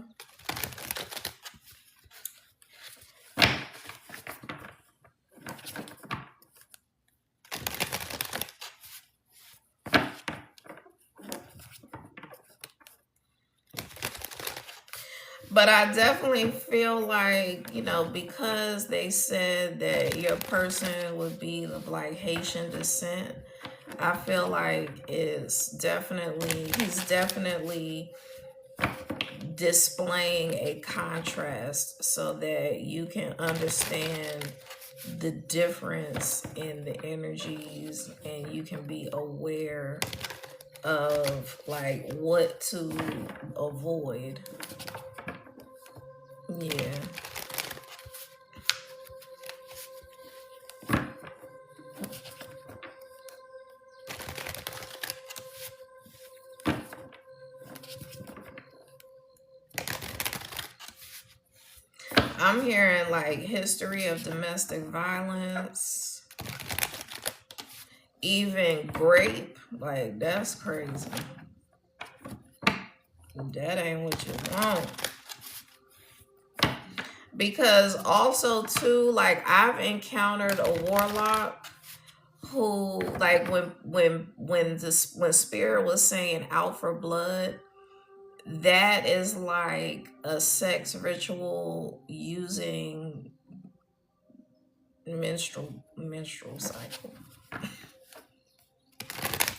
But I definitely feel like, you know, because they said that your person would be of like Haitian descent, I feel like he's definitely displaying a contrast so that you can understand the difference in the energies and you can be aware of like what to avoid. Yeah. I'm hearing like history of domestic violence, even grape. Like that's crazy. That ain't what you want. Because also too, like I've encountered a warlock who, like when Spirit was saying out for blood, that is like a sex ritual using menstrual cycle.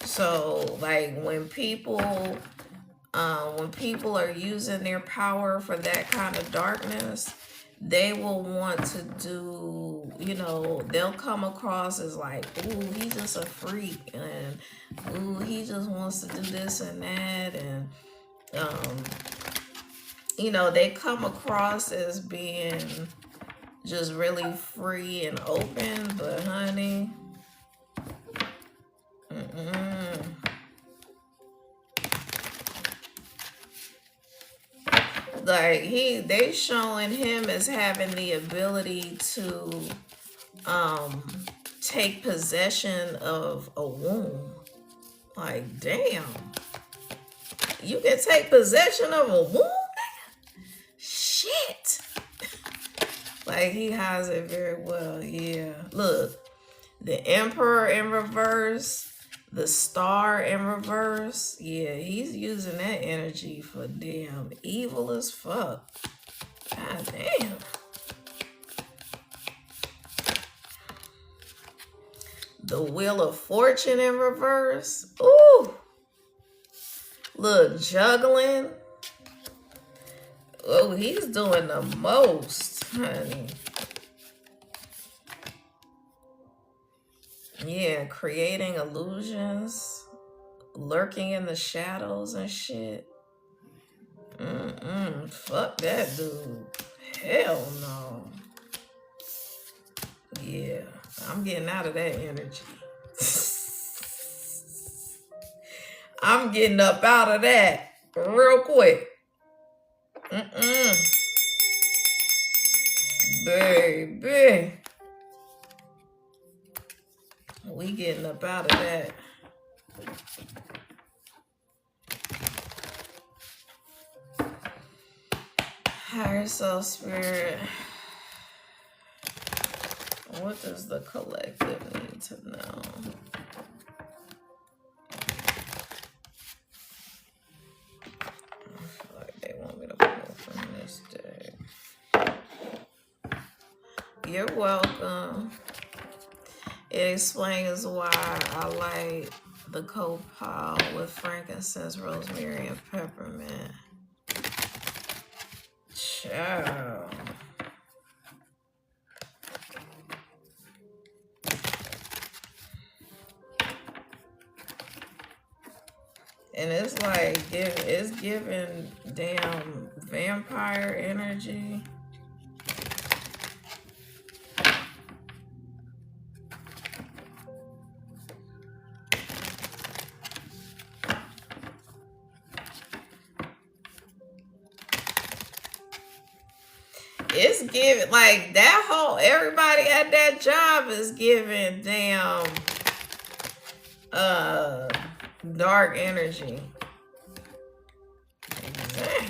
So like when people are using their power for that kind of darkness, they will want to do, you know, they'll come across as like, ooh, he's just a freak, and ooh, he just wants to do this and that, and you know, they come across as being just really free and open, but honey, like they showing him as having the ability to take possession of a womb. Like, damn. You can take possession of a womb? Shit. Like, he has it very well. Yeah. Look, the Emperor in reverse, the Star in reverse. Yeah, he's using that energy for damn evil as fuck. God damn. The Wheel of Fortune in reverse. Ooh. Look, juggling. Oh, he's doing the most, honey. Yeah, creating illusions, lurking in the shadows and shit. Fuck that dude. Hell no. Yeah, I'm getting out of that energy. I'm getting up out of that real quick. Baby. We getting up out of that. Higher self spirit. What does the collective need to know? I feel like they want me to pull from this deck. You're welcome. It explains why I like the copal with frankincense, rosemary, and peppermint. Ciao. And it's like, it's giving damn vampire energy. It's giving, like, that whole, everybody at that job is giving damn dark energy. Dang.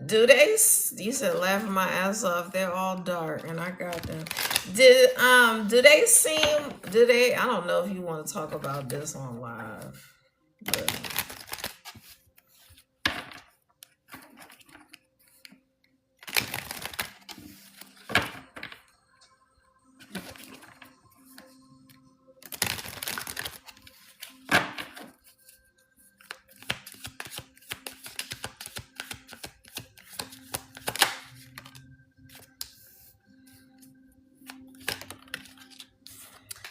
Do they, you said laughing my ass off, they're all dark and I got them. Do they seem, I don't know if you want to talk about this on live, but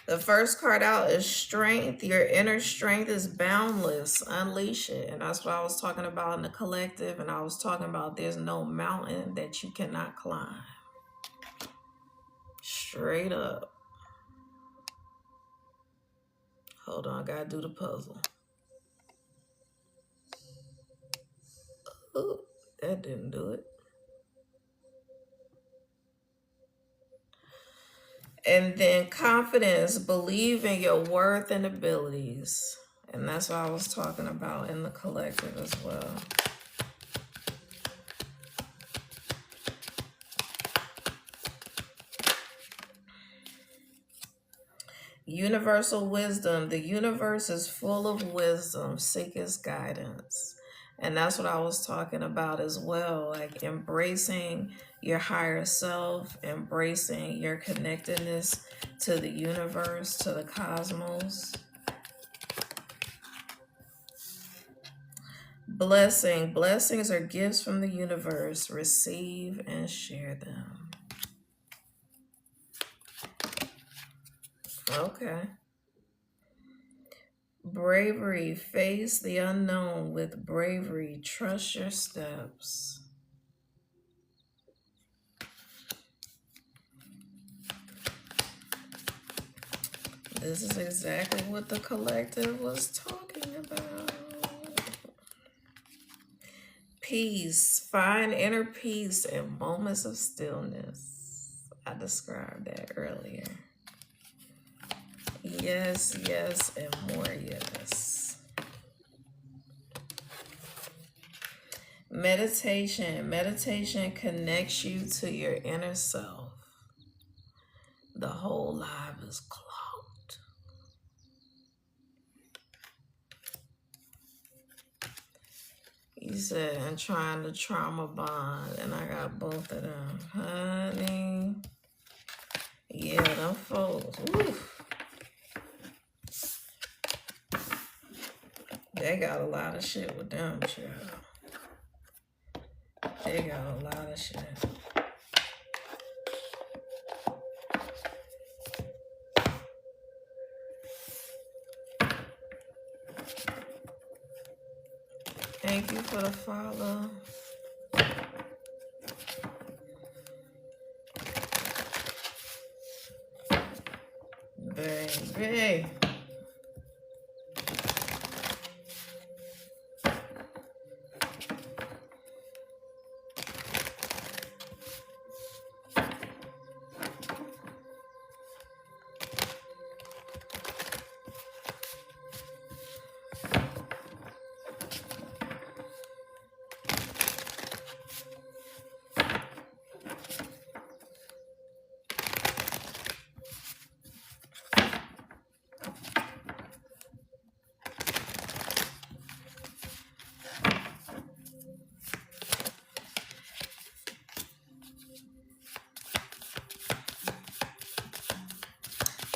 the first card out is strength. Your inner strength is boundless. Unleash it. And that's what I was talking about in the collective. And I was talking about there's no mountain that you cannot climb. Straight up. Hold on, I gotta do the puzzle. Ooh, that didn't do it. And then confidence, believe in your worth and abilities. And that's what I was talking about in the collective as well. Universal wisdom. The universe is full of wisdom. Seek its guidance. And that's what I was talking about as well. Like embracing your higher self, embracing your connectedness to the universe, to the cosmos. Blessing. Blessings are gifts from the universe. Receive and share them. Okay. Bravery. Face the unknown with bravery. Trust your steps. This is exactly what the collective was talking about. Peace. Find inner peace in moments of stillness. I described that earlier. Yes, yes, and more yes. Meditation. Meditation connects you to your inner self. The whole life is clogged. He said, I'm trying to trauma bond, and I got both of them. Honey. Yeah, them folks. Oof. They got a lot of shit with them, child. They got a lot of shit. Thank you for the follow. Baby.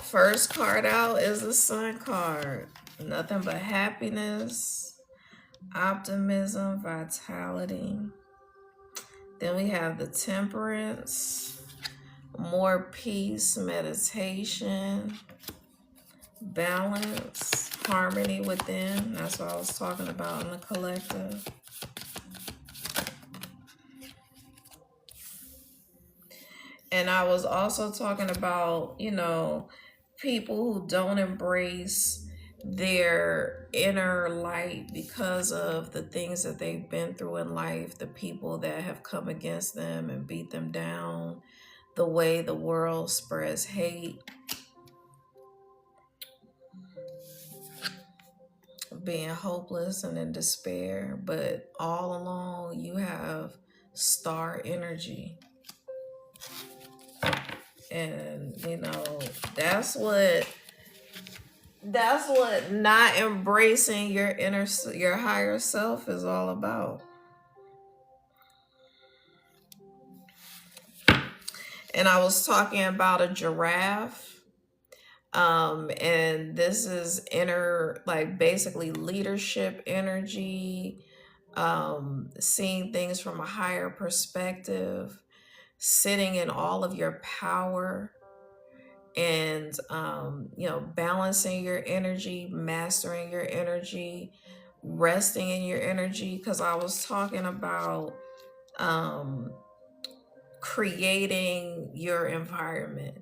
First card out is the Sun card. Nothing but happiness, optimism, vitality. Then we have the Temperance, more peace, meditation, balance, harmony within. That's what I was talking about in the collective. And I was also talking about, you know, people who don't embrace their inner light because of the things that they've been through in life, the people that have come against them and beat them down, the way the world spreads hate, being hopeless and in despair. But all along, you have star energy. And, you know, that's what not embracing your higher self is all about. And I was talking about a giraffe, and this is inner, like basically leadership energy, seeing things from a higher perspective, sitting in all of your power, and you know, balancing your energy, mastering your energy, resting in your energy. Because I was talking about creating your environment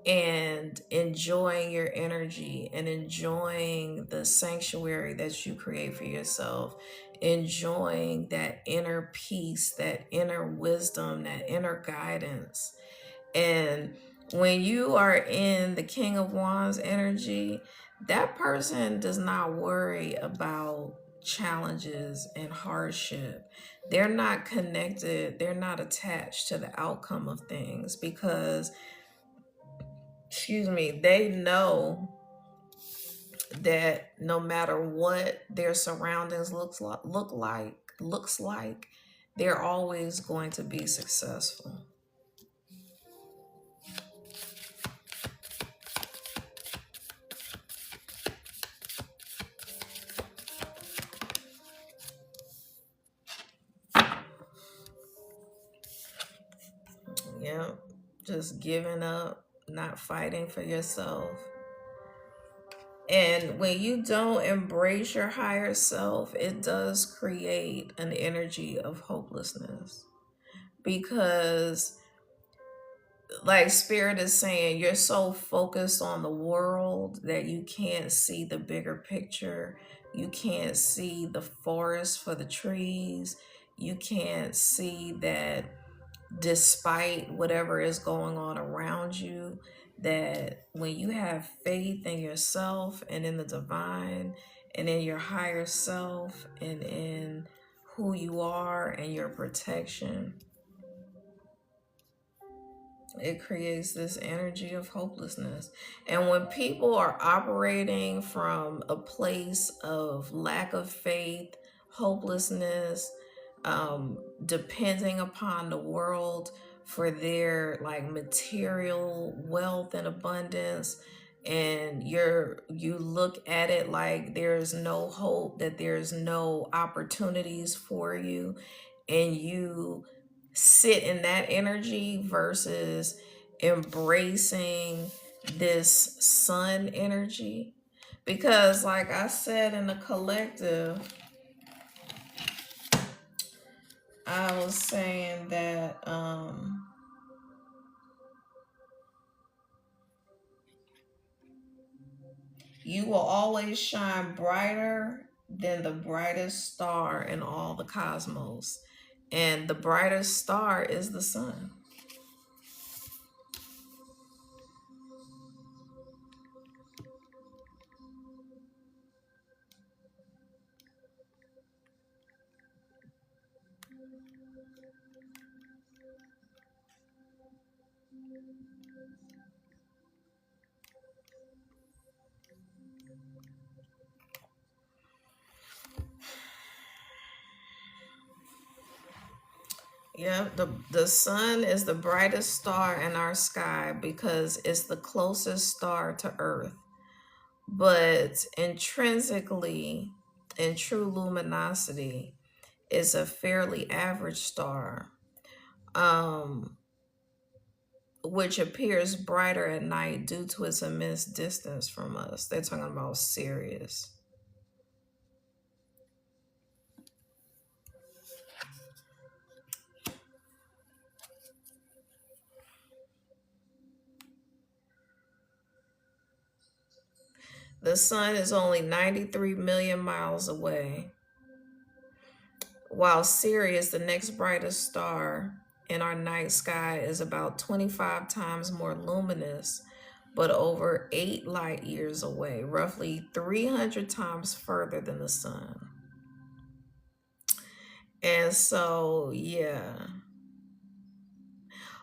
and enjoying your energy and enjoying the sanctuary that you create for yourself, enjoying that inner peace, that inner wisdom, that inner guidance. And when you are in the King of Wands energy, that person does not worry about challenges and hardship. They're not connected, they're not attached to the outcome of things because, they know that no matter what their surroundings looks like, they're always going to be successful. Yep, just giving up, not fighting for yourself. And when you don't embrace your higher self, it does create an energy of hopelessness. Because, like Spirit is saying, you're so focused on the world that you can't see the bigger picture. You can't see the forest for the trees. You can't see that despite whatever is going on around you, that when you have faith in yourself and in the divine and in your higher self and in who you are and your protection, it creates this energy of hopelessness. And when people are operating from a place of lack of faith, hopelessness, depending upon the world for their like material wealth and abundance, and you look at it like there's no hope, that there's no opportunities for you, and you sit in that energy versus embracing this sun energy. Because like I said, in the collective, I was saying that you will always shine brighter than the brightest star in all the cosmos, and the brightest star is the sun. Yeah, the sun is the brightest star in our sky because it's the closest star to Earth. But intrinsically, in true luminosity, it's a fairly average star, um, which appears brighter at night due to its immense distance from us. They're talking about Sirius. The sun is only 93 million miles away, while Sirius, the next brightest star in our night sky, is about 25 times more luminous, but over 8 light years away, roughly 300 times further than the sun. And so, yeah.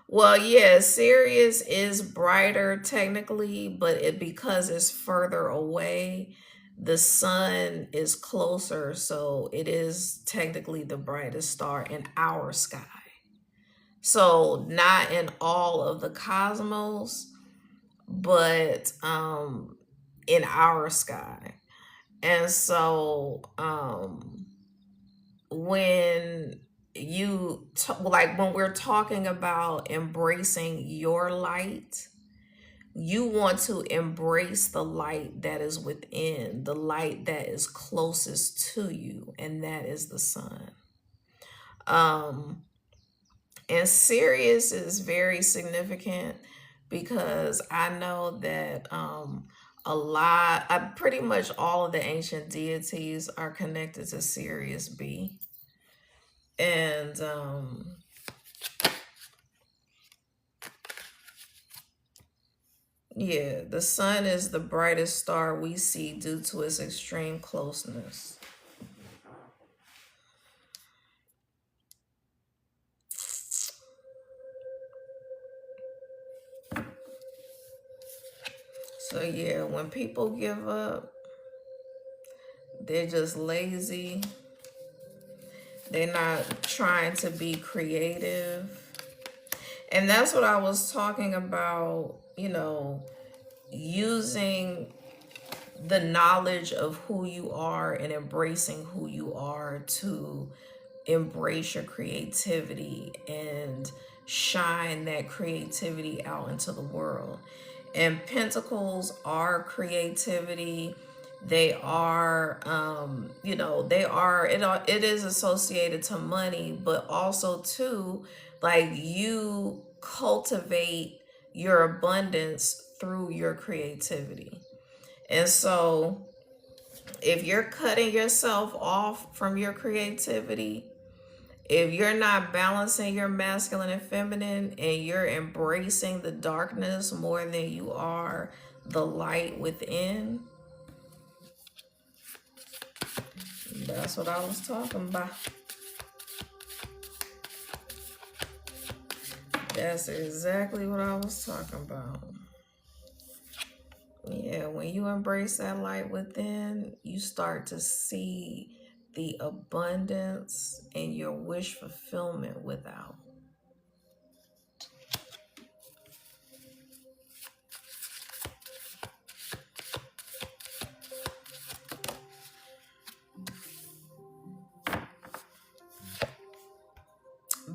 Well, yeah, Sirius is brighter technically, but because it's further away, the sun is closer, so it is technically the brightest star in our sky. So not in all of the cosmos, but in our sky. And so when like when we're talking about embracing your light, you want to embrace the light that is within, the light that is closest to you, and that is the sun. um and Sirius is very significant because I know that pretty much all of the ancient deities are connected to Sirius B. And yeah, the sun is the brightest star we see due to its extreme closeness. So yeah, when people give up, they're just lazy. They're not trying to be creative. And that's what I was talking about, using the knowledge of who you are and embracing who you are to embrace your creativity and shine that creativity out into the world. And pentacles are creativity. They are, it is associated to money, but also too, like, you cultivate your abundance through your creativity. And so if you're cutting yourself off from your creativity, if you're not balancing your masculine and feminine, and you're embracing the darkness more than you are the light within, that's what I was talking about. That's exactly what I was talking about. Yeah, when you embrace that light within, you start to see the abundance and your wish fulfillment without.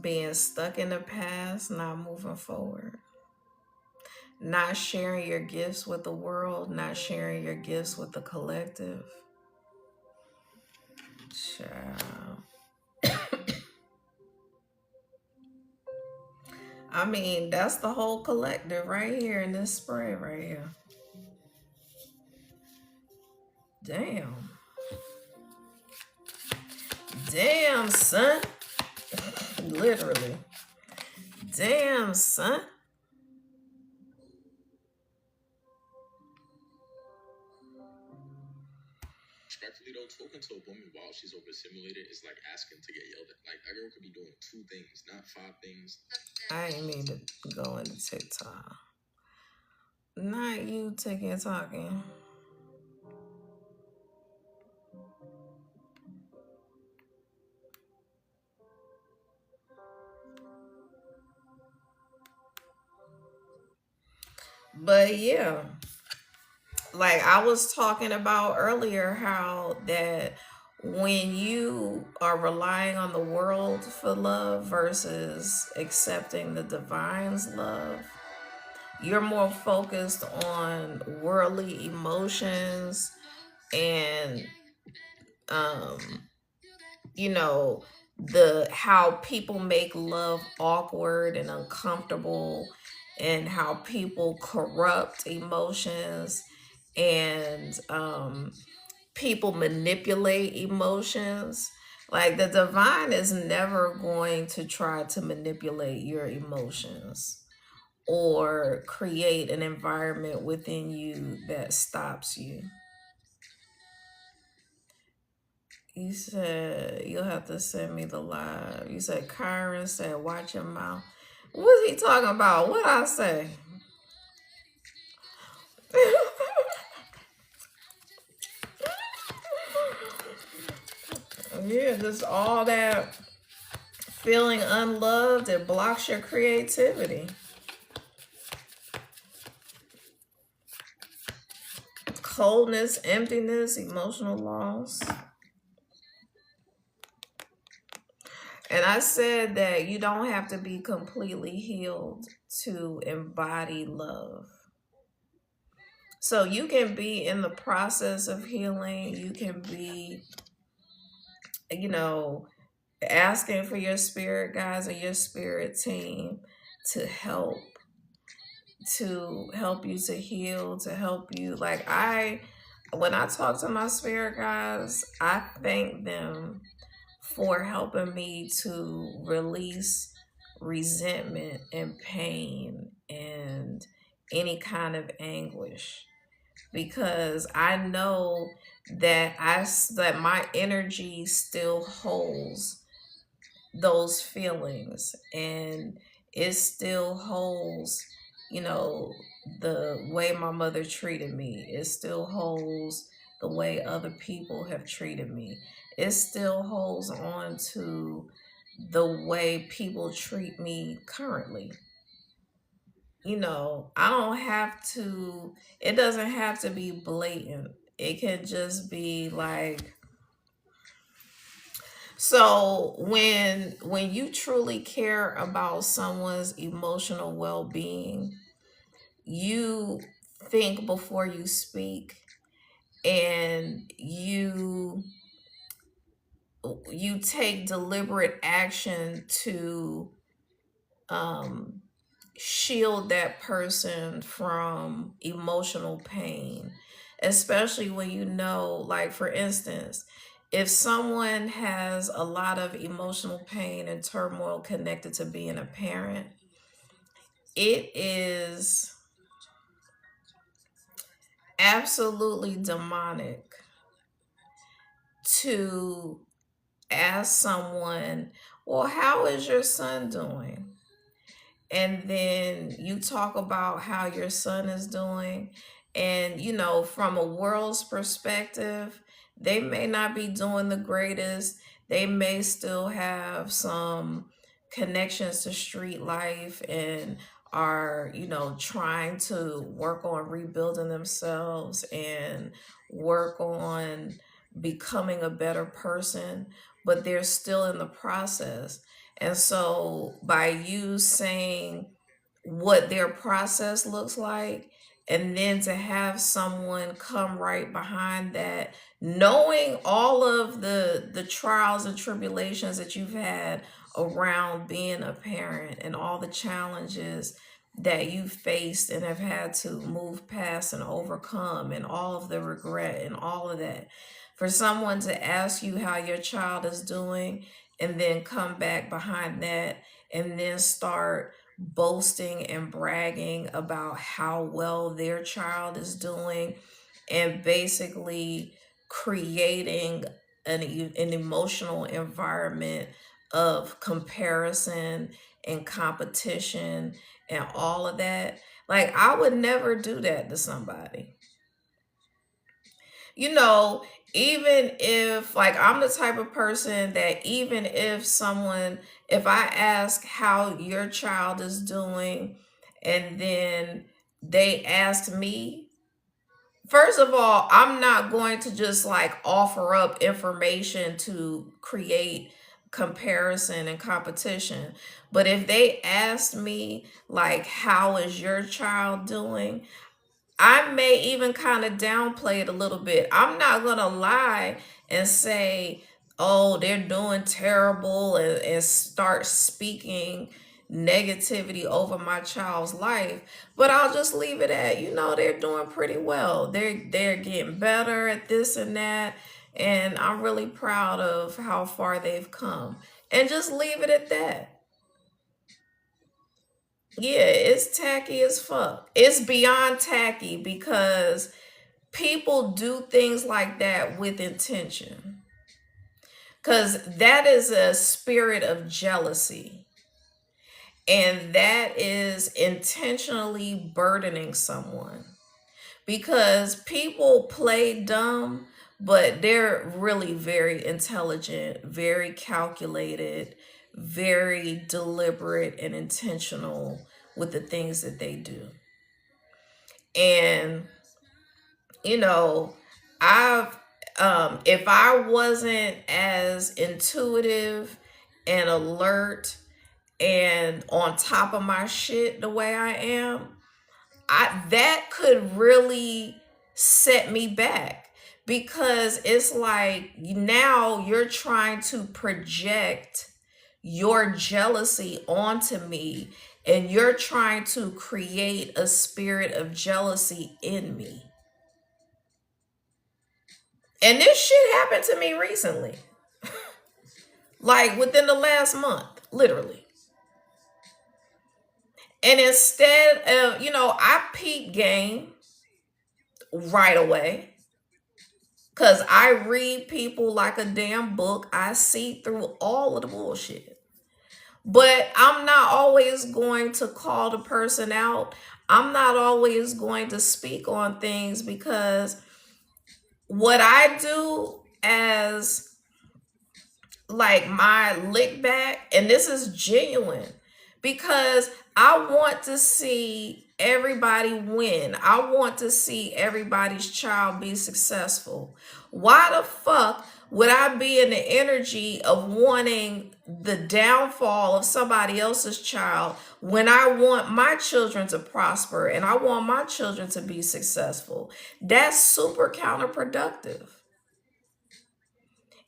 Being stuck in the past, not moving forward. Not sharing your gifts with the world, not sharing your gifts with the collective. Child. I mean, that's the whole collective right here in this spread right here. Damn. Damn, son. Literally. Damn, son. Respectfully though, talking to a woman while she's overstimulated is like asking to get yelled at. Like, that girl could be doing 2 things, not 5 things. I ain't mean to go into TikTok. Not you taking talking. But yeah, like I was talking about earlier, how that when you are relying on the world for love versus accepting the divine's love, you're more focused on worldly emotions and um you know, the how people make love awkward and uncomfortable, and how people corrupt emotions, and people manipulate emotions. Like, the divine is never going to try to manipulate your emotions or create an environment within you that stops you. You said you'll have to send me the live. You said Kyron said watch your mouth. What's he talking about? What I say? Yeah, just all that feeling unloved, it blocks your creativity. Coldness, emptiness, emotional loss. And I said that you don't have to be completely healed to embody love. So you can be in the process of healing. You can be, asking for your spirit guides and your spirit team to help you to heal, to help you. Like, when I talk to my spirit guides, I thank them for helping me to release resentment and pain and any kind of anguish, because I know that that my energy still holds those feelings, and it still holds, the way my mother treated me. It still holds the way other people have treated me. It still holds on to the way people treat me currently. I don't have to, it doesn't have to be blatant. It can just be like, so when you truly care about someone's emotional well-being, you think before you speak, and you take deliberate action to um, shield that person from emotional pain, especially when you know, like, for instance, if someone has a lot of emotional pain and turmoil connected to being a parent, it is absolutely demonic to ask someone, well, how is your son doing? And then you talk about how your son is doing. And, from a world's perspective, they may not be doing the greatest. They may still have some connections to street life and are, trying to work on rebuilding themselves and work on becoming a better person, but they're still in the process. And so, by you saying what their process looks like, and then to have someone come right behind that, knowing all of the trials and tribulations that you've had around being a parent and all the challenges that you've faced and have had to move past and overcome, and all of the regret and all of that, for someone to ask you how your child is doing and then come back behind that and then start boasting and bragging about how well their child is doing, and basically creating an emotional environment of comparison and competition and all of that. Like, I would never do that to somebody. you know, Even if, like, I'm the type of person that, even if I ask how your child is doing, and then they ask me, first of all, I'm not going to just like offer up information to create comparison and competition. But if they ask me, like, how is your child doing, I may even kind of downplay it a little bit. I'm not going to lie and say, oh, they're doing terrible, and start speaking negativity over my child's life. But I'll just leave it at, they're doing pretty well. They're getting better at this and that. And I'm really proud of how far they've come. And just leave it at that. Yeah, it's tacky as fuck. It's beyond tacky, because people do things like that with intention. Because that is a spirit of jealousy. And that is intentionally burdening someone. Because people play dumb, but they're really very intelligent, very calculated, very deliberate and intentional with the things that they do. And, you know, I've if I wasn't as intuitive and alert and on top of my shit the way I am, that could really set me back, because it's like now you're trying to project your jealousy onto me, and you're trying to create a spirit of jealousy in me. And this shit happened to me recently, like within the last month, literally. And instead of, I peep game right away, because I read people like a damn book. I see through all of the bullshit. But I'm not always going to call the person out. I'm not always going to speak on things, because what I do as like my lick back, and this is genuine, because I want to see everybody win. I want to see everybody's child be successful. Why the fuck would I be in the energy of wanting the downfall of somebody else's child when I want my children to prosper and I want my children to be successful. That's super counterproductive.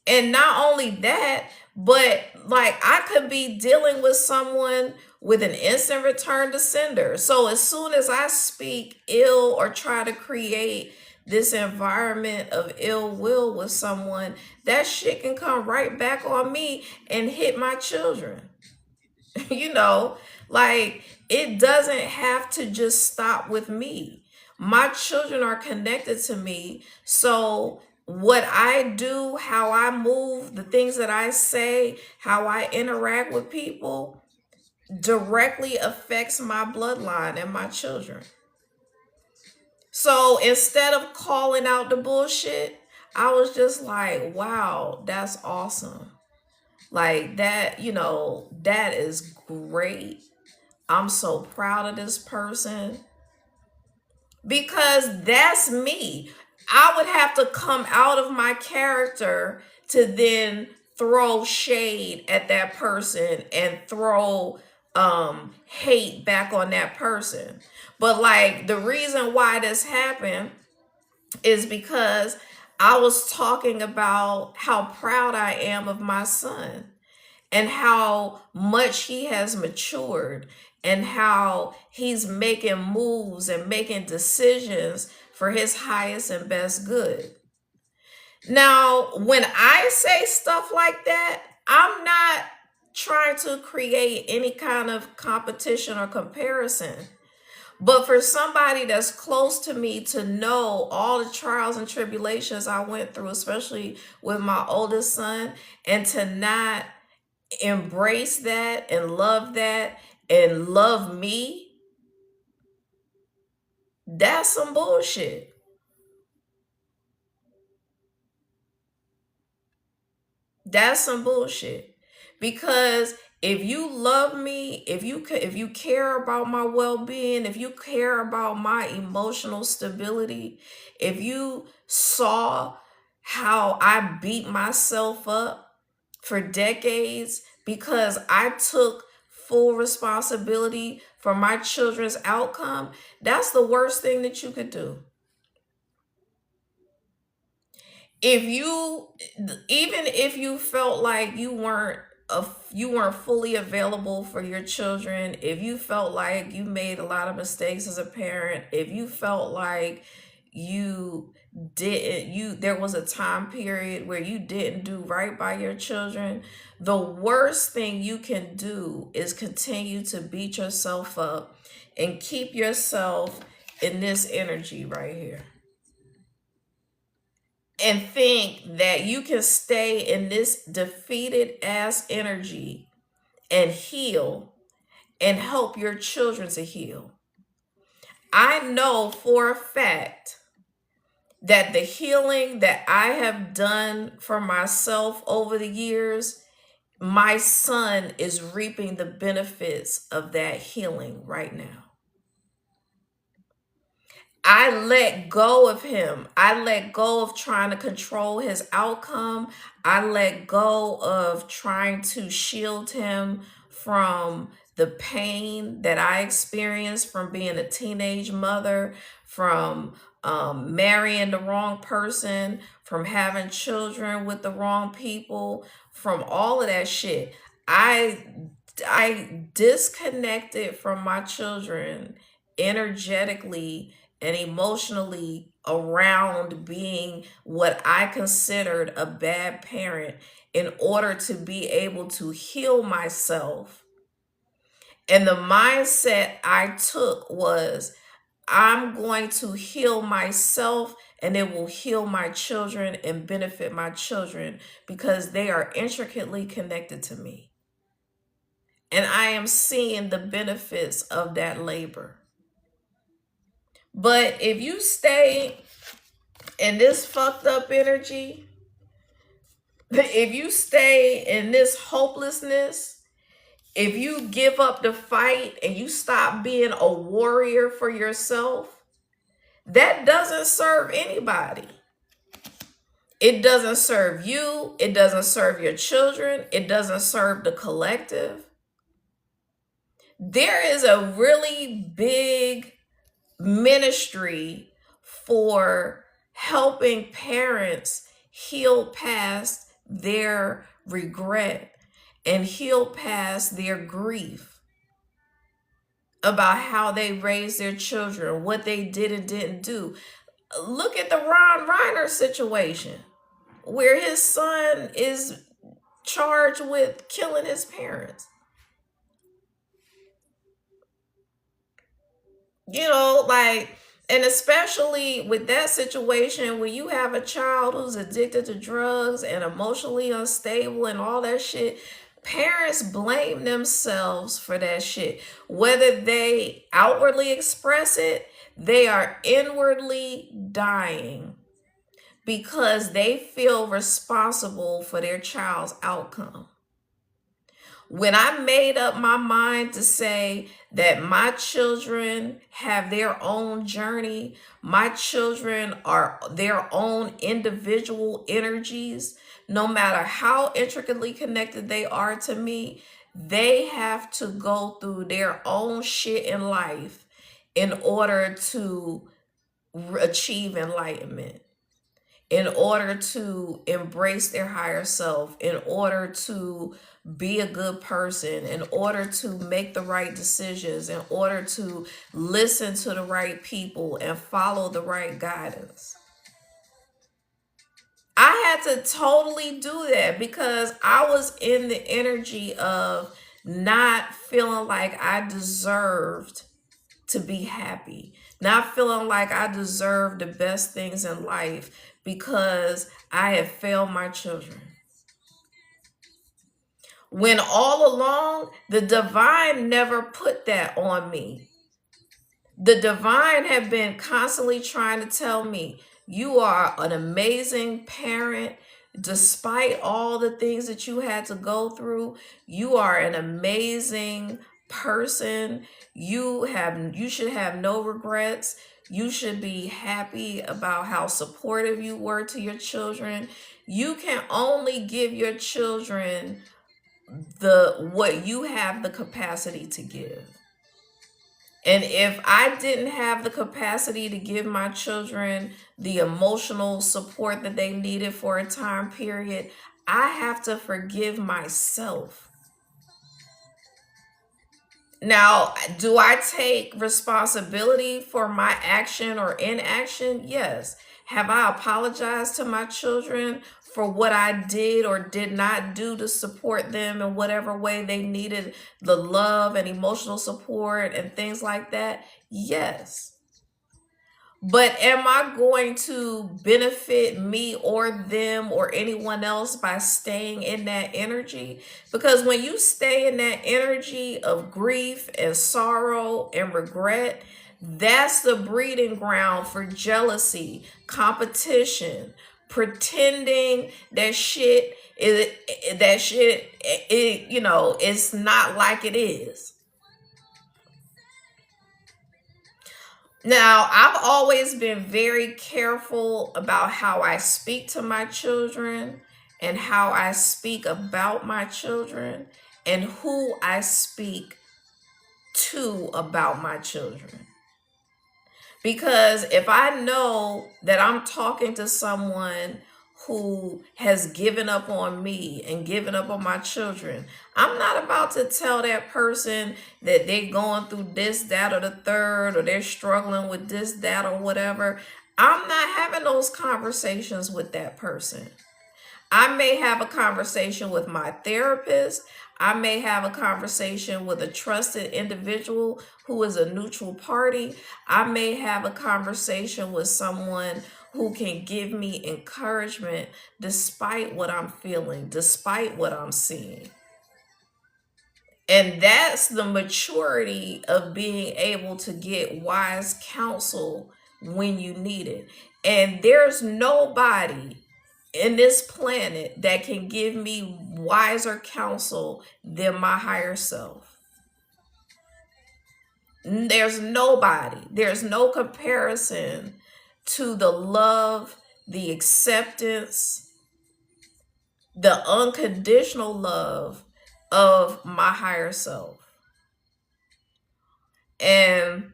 And not only that, but like I could be dealing with someone with an instant return to sender. So as soon as I speak ill or try to create this environment of ill will with someone, that shit can come right back on me and hit my children. You know, like it doesn't have to just stop with me. My children are connected to me. So what I do, how I move, the things that I say, how I interact with people directly affects my bloodline and my children. So instead of calling out the bullshit, I was just like, wow, that's awesome. Like that, that is great. I'm so proud of this person because that's me. I would have to come out of my character to then throw shade at that person and throw hate back on that person. But like the reason why this happened is because I was talking about how proud I am of my son and how much he has matured and how he's making moves and making decisions for his highest and best good. Now, when I say stuff like that, I'm not trying to create any kind of competition or comparison. But for somebody that's close to me to know all the trials and tribulations I went through, especially with my oldest son, and to not embrace that and love me, that's some bullshit. That's some bullshit. Because if you love me, if you care about my well-being, if you care about my emotional stability, if you saw how I beat myself up for decades because I took full responsibility for my children's outcome, that's the worst thing that you could do. If you Even if you felt like you weren't fully available for your children, if you felt like you made a lot of mistakes as a parent, if you felt like you didn't you there was a time period where you didn't do right by your children, the worst thing you can do is continue to beat yourself up and keep yourself in this energy right here and think that you can stay in this defeated ass energy and heal and help your children to heal. I know for a fact that the healing that I have done for myself over the years, my son is reaping the benefits of that healing right now. I let go of him. I let go of trying to control his outcome. I let go of trying to shield him from the pain that I experienced from being a teenage mother, from marrying the wrong person, from having children with the wrong people, from all of that shit. I disconnected from my children energetically and emotionally around being what I considered a bad parent in order to be able to heal myself. And the mindset I took was, I'm going to heal myself and it will heal my children and benefit my children because they are intricately connected to me. And I am seeing the benefits of that labor. But if you stay in this fucked up energy, if you stay in this hopelessness, if you give up the fight and you stop being a warrior for yourself, that doesn't serve anybody. It doesn't serve you. It doesn't serve your children. It doesn't serve the collective. There is a really big ministry for helping parents heal past their regret and heal past their grief about how they raised their children, what they did and didn't do. Look at the Ron Reiner situation, where his son is charged with killing his parents. You know, like, and especially with that situation where you have a child who's addicted to drugs and emotionally unstable and all that shit, parents blame themselves for that shit. Whether they outwardly express it, they are inwardly dying because they feel responsible for their child's outcome. When I made up my mind to say that my children have their own journey, my children are their own individual energies, no matter how intricately connected they are to me, they have to go through their own shit in life in order to achieve enlightenment, in order to embrace their higher self, in order to be a good person, in order to make the right decisions, in order to listen to the right people and follow the right guidance. I had to totally do that because I was in the energy of not feeling like I deserved to be happy, not feeling like I deserved the best things in life because I had failed my children. When all along, the divine never put that on me. The divine had been constantly trying to tell me, you are an amazing parent. Despite all the things that you had to go through, you are an amazing person. You should have no regrets. You should be happy about how supportive you were to your children. You can only give your children what you have the capacity to give. And if I didn't have the capacity to give my children the emotional support that they needed for a time period, I have to forgive myself. Now, do I take responsibility for my action or inaction? Yes. Have I apologized to my children for what I did or did not do to support them in whatever way they needed the love and emotional support and things like that? Yes. But am I going to benefit me or them or anyone else by staying in that energy? Because when you stay in that energy of grief and sorrow and regret, that's the breeding ground for jealousy, competition, pretending that shit it's not like it is. Now, I've always been very careful about how I speak to my children and how I speak about my children and who I speak to about my children. Because if I know that I'm talking to someone who has given up on me and given up on my children, I'm not about to tell that person that they're going through this, that, or the third, or they're struggling with this, that, or whatever. I'm not having those conversations with that person. I may have a conversation with my therapist. I may have a conversation with a trusted individual who is a neutral party. I may have a conversation with someone who can give me encouragement despite what I'm feeling, despite what I'm seeing. And that's the maturity of being able to get wise counsel when you need it. And there's nobody in this planet that can give me wiser counsel than my higher self. There's nobody. There's no comparison to the love the acceptance, the unconditional love of my higher self. And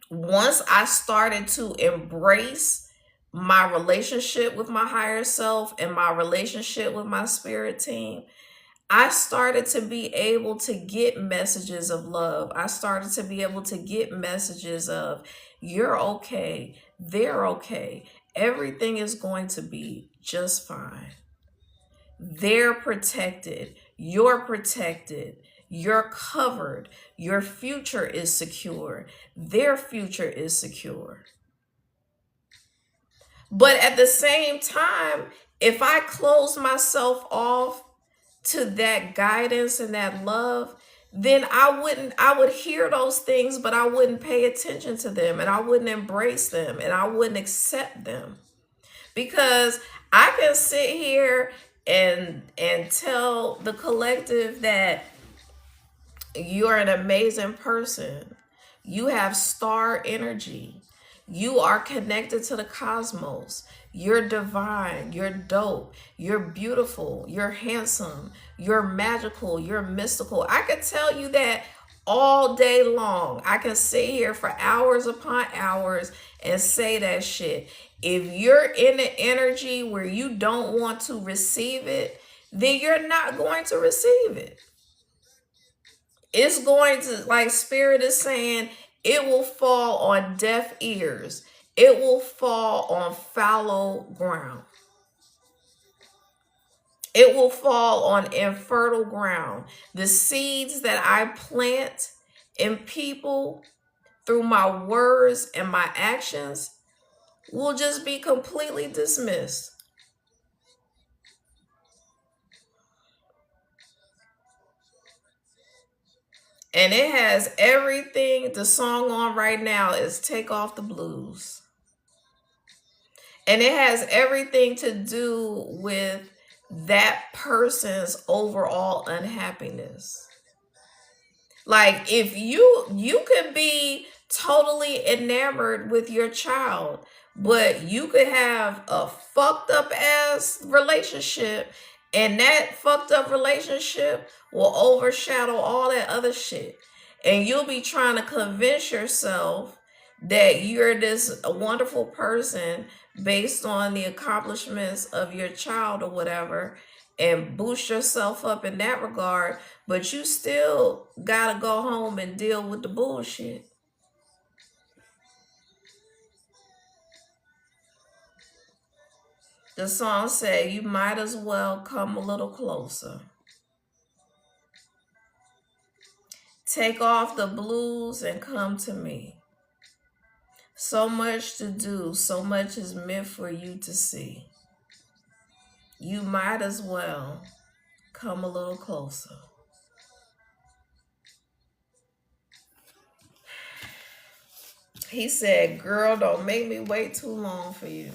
once I started to embrace my relationship with my higher self and my relationship with my spirit team, I started to be able to get messages of love. I started to be able to get messages of, you're okay, they're okay, everything is going to be just fine. They're protected, you're protected, you're covered, your future is secure, their future is secure. But at the same time, if I close myself off to that guidance and that love, then I would hear those things, but I wouldn't pay attention to them, and I wouldn't embrace them, and I wouldn't accept them. Because I can sit here and tell the collective that you're an amazing person. You have star energy. You are connected to the cosmos. You're divine. You're dope. You're beautiful. You're handsome. You're magical. You're mystical. I could tell you that all day long. I can sit here for hours upon hours and say that shit. If you're in the energy where you don't want to receive it, then you're not going to receive it. It's going to, like Spirit is saying, it will fall on deaf ears. It will fall on fallow ground. It will fall on infertile ground. The seeds that I plant in people through my words and my actions will just be completely dismissed. And it has everything. The song on right now is Take Off the Blues. And it has everything to do with that person's overall unhappiness. Like, if you could be totally enamored with your child, but you could have a fucked up ass relationship, and that fucked up relationship will overshadow all that other shit. And you'll be trying to convince yourself that you're this wonderful person based on the accomplishments of your child or whatever, and boost yourself up in that regard, but you still gotta go home and deal with the bullshit. The song said, you might as well come a little closer. Take off the blues and come to me. So much to do, so much is meant for you to see. You might as well come a little closer. He said, girl, don't make me wait too long for you.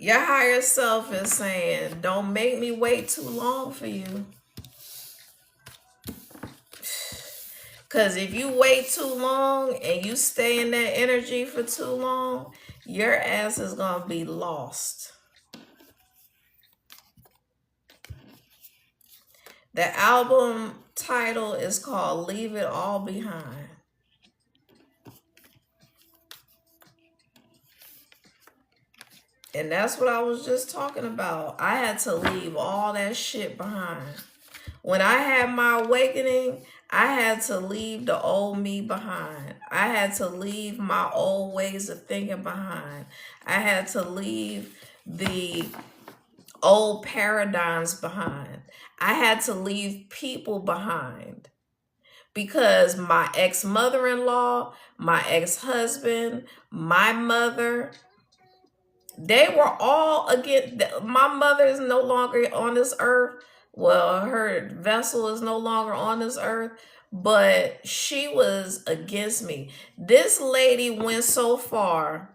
Your higher self is saying, don't make me wait too long for you. Because if you wait too long and you stay in that energy for too long, your ass is going to be lost. The album title is called Leave It All Behind. And that's what I was just talking about. I had to leave all that shit behind. When I had my awakening, I had to leave the old me behind. I had to leave my old ways of thinking behind. I had to leave the old paradigms behind. I had to leave people behind. Because my ex-mother-in-law, my ex-husband, my mother, they were all against. My mother is no longer on this earth. Well, her vessel is no longer on this earth, but she was against me. This lady went so far.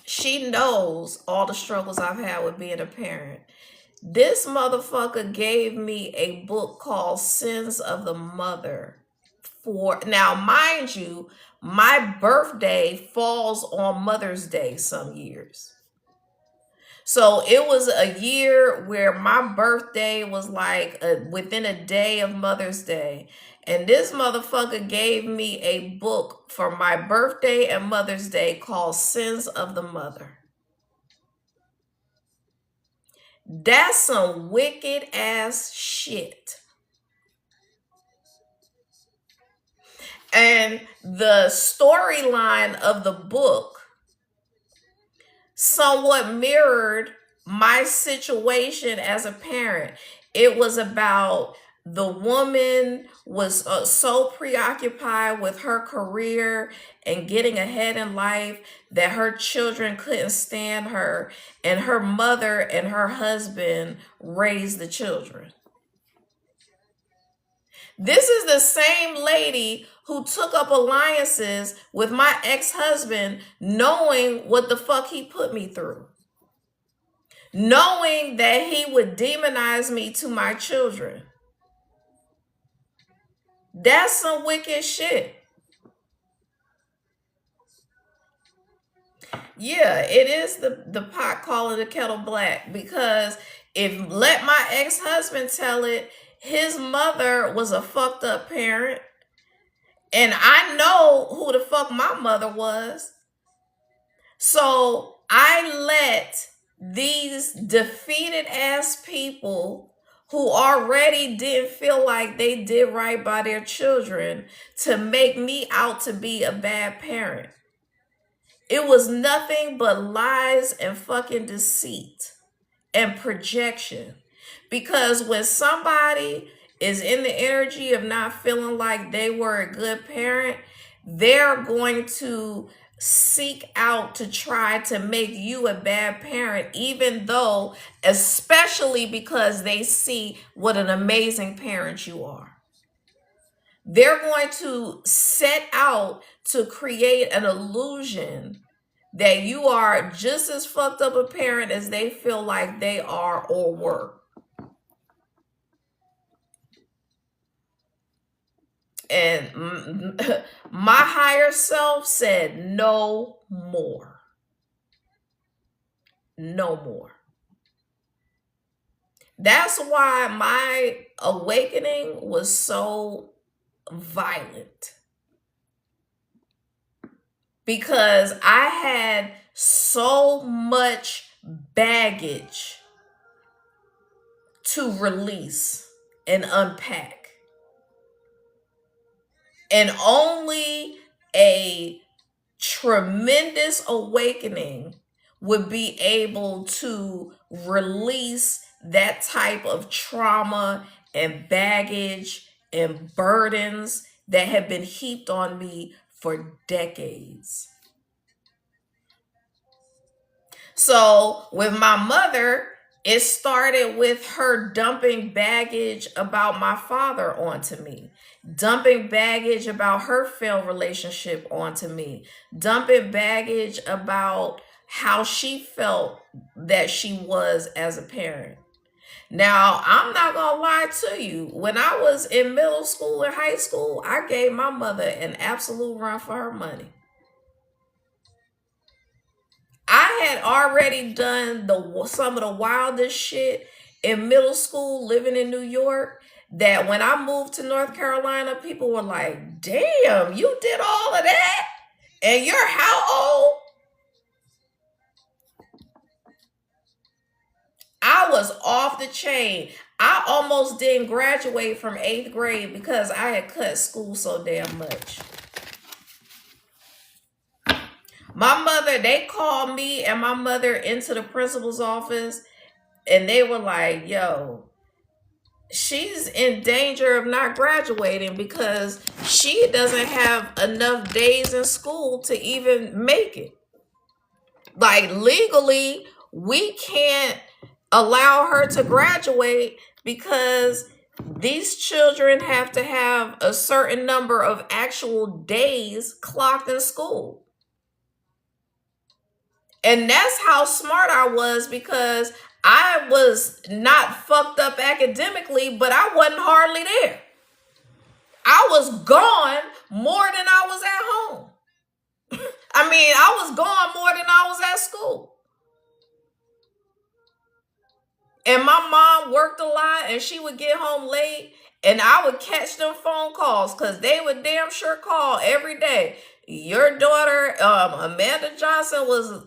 She knows all the struggles I've had with being a parent. This motherfucker gave me a book called Sins of the Mother now, mind you, my birthday falls on Mother's Day some years. So it was a year where my birthday was like within a day of Mother's Day. And this motherfucker gave me a book for my birthday and Mother's Day called Sins of the Mother. That's some wicked ass shit. And the storyline of the book somewhat mirrored my situation as a parent. It was about the woman was so preoccupied with her career and getting ahead in life that her children couldn't stand her, and her mother and her husband raised the children. This is the same lady who took up alliances with my ex-husband, knowing what the fuck he put me through, knowing that he would demonize me to my children. That's some wicked shit. Yeah, it is the pot calling the kettle black, because if let my ex-husband tell it, his mother was a fucked up parent. And I know who the fuck my mother was. So I let these defeated ass people who already didn't feel like they did right by their children to make me out to be a bad parent. It was nothing but lies and fucking deceit and projection. Because when somebody is in the energy of not feeling like they were a good parent, they're going to seek out to try to make you a bad parent, even though, especially because they see what an amazing parent you are. They're going to set out to create an illusion that you are just as fucked up a parent as they feel like they are or were. And my higher self said, no more. No more. That's why my awakening was so violent. Because I had so much baggage to release and unpack. And only a tremendous awakening would be able to release that type of trauma and baggage and burdens that have been heaped on me for decades. So with my mother, it started with her dumping baggage about my father onto me, dumping baggage about her failed relationship onto me, dumping baggage about how she felt that she was as a parent. Now, I'm not going to lie to you. When I was in middle school and high school, I gave my mother an absolute run for her money. I had already done some of the wildest shit in middle school living in New York, that when I moved to North Carolina, people were like, damn, you did all of that? And you're how old? I was off the chain. I almost didn't graduate from 8th grade because I had cut school so damn much. My mother, they called me and my mother into the principal's office, and they were like, yo, she's in danger of not graduating because she doesn't have enough days in school to even make it. Like, legally, we can't allow her to graduate because these children have to have a certain number of actual days clocked in school. And that's how smart I was, because I was not fucked up academically, but I wasn't hardly there. I was gone more than I was at home. I mean, I was gone more than I was at school. And my mom worked a lot and she would get home late and I would catch them phone calls because they would damn sure call every day. Your daughter, Amanda Johnson, was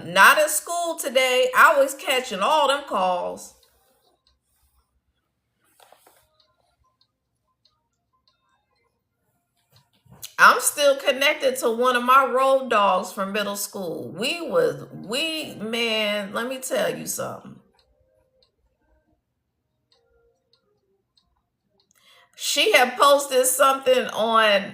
not at school today. I was catching all them calls. I'm still connected to one of my road dogs from middle school. Man, let me tell you something. She had posted something on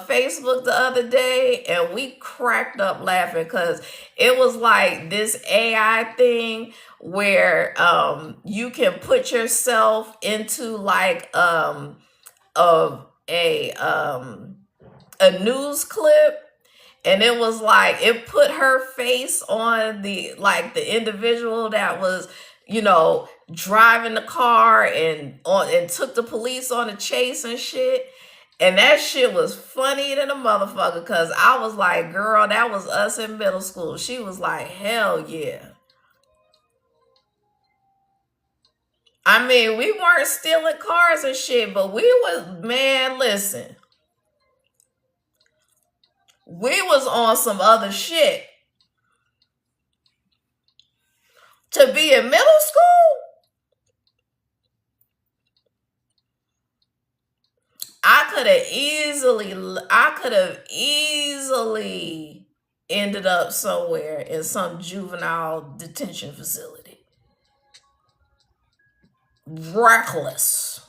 Facebook the other day, and we cracked up laughing because it was like this AI thing where you can put yourself into like of a news clip, and it was like it put her face on the individual that was, driving the car and took the police on a chase and shit. And that shit was funny than a motherfucker because I was like, girl, that was us in middle school. She was like, hell yeah. I mean, we weren't stealing cars and shit, but man, listen. We was on some other shit. To be in middle school, I could have easily ended up somewhere in some juvenile detention facility. Reckless.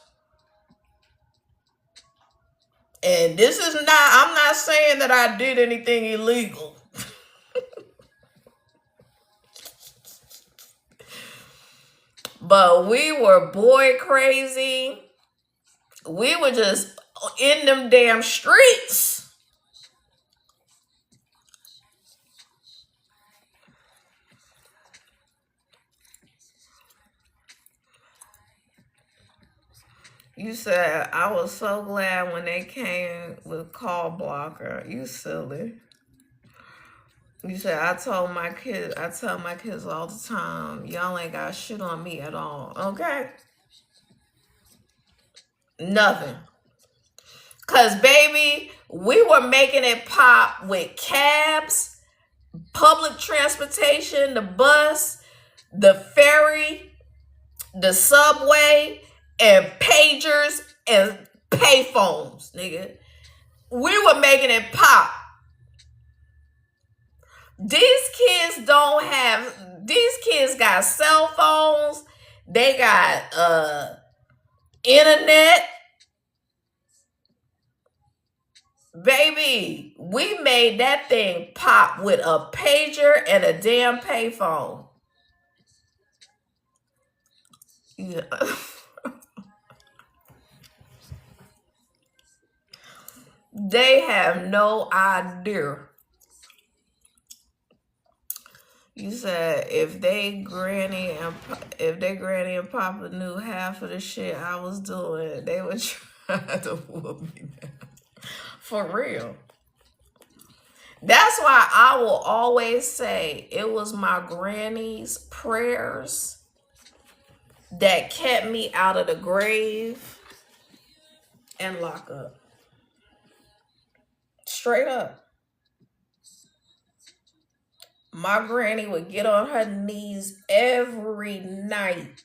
And I'm not saying that I did anything illegal. But we were boy crazy. We were just in them damn streets. You said, I was so glad when they came with call blocker. You silly. You said, I tell my kids all the time, y'all ain't got shit on me at all. Okay? Nothing. Because, baby, we were making it pop with cabs, public transportation, the bus, the ferry, the subway, and pagers and payphones, nigga. We were making it pop. These kids got cell phones. They got internet. Baby, we made that thing pop with a pager and a damn payphone. Yeah. They have no idea. You said if they granny and papa knew half of the shit I was doing, they would try to whoop me down. For real. That's why I will always say it was my granny's prayers that kept me out of the grave and lock up. Straight up. My granny would get on her knees every night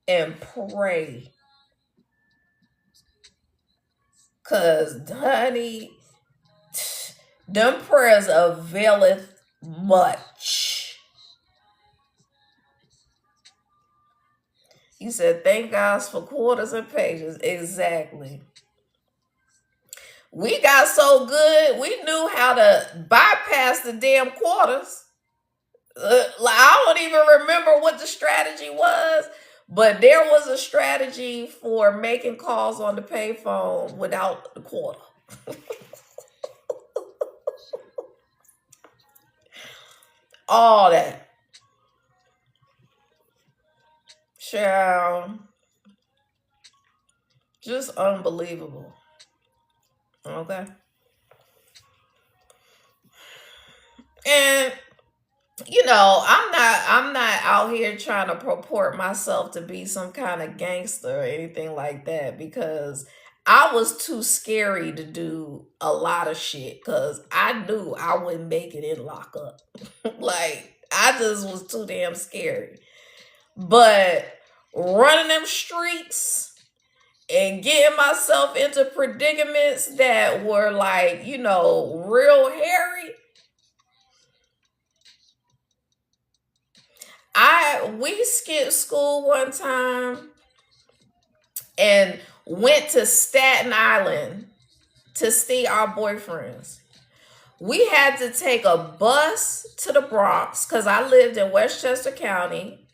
and pray. Cause honey, them prayers availeth much. You said, thank God for quarters and pages. Exactly. We got so good, we knew how to bypass the damn quarters. I don't even remember what the strategy was, but there was a strategy for making calls on the payphone without the quarter. All that. Child. Just unbelievable. Okay. And I'm not out here trying to purport myself to be some kind of gangster or anything like that, because I was too scary to do a lot of shit, because I knew I wouldn't make it in lockup. Like, I just was too damn scary. But running them streets and getting myself into predicaments that were like, real hairy. We skipped school one time and went to Staten Island to see our boyfriends. We had to take a bus to the Bronx because I lived in Westchester County,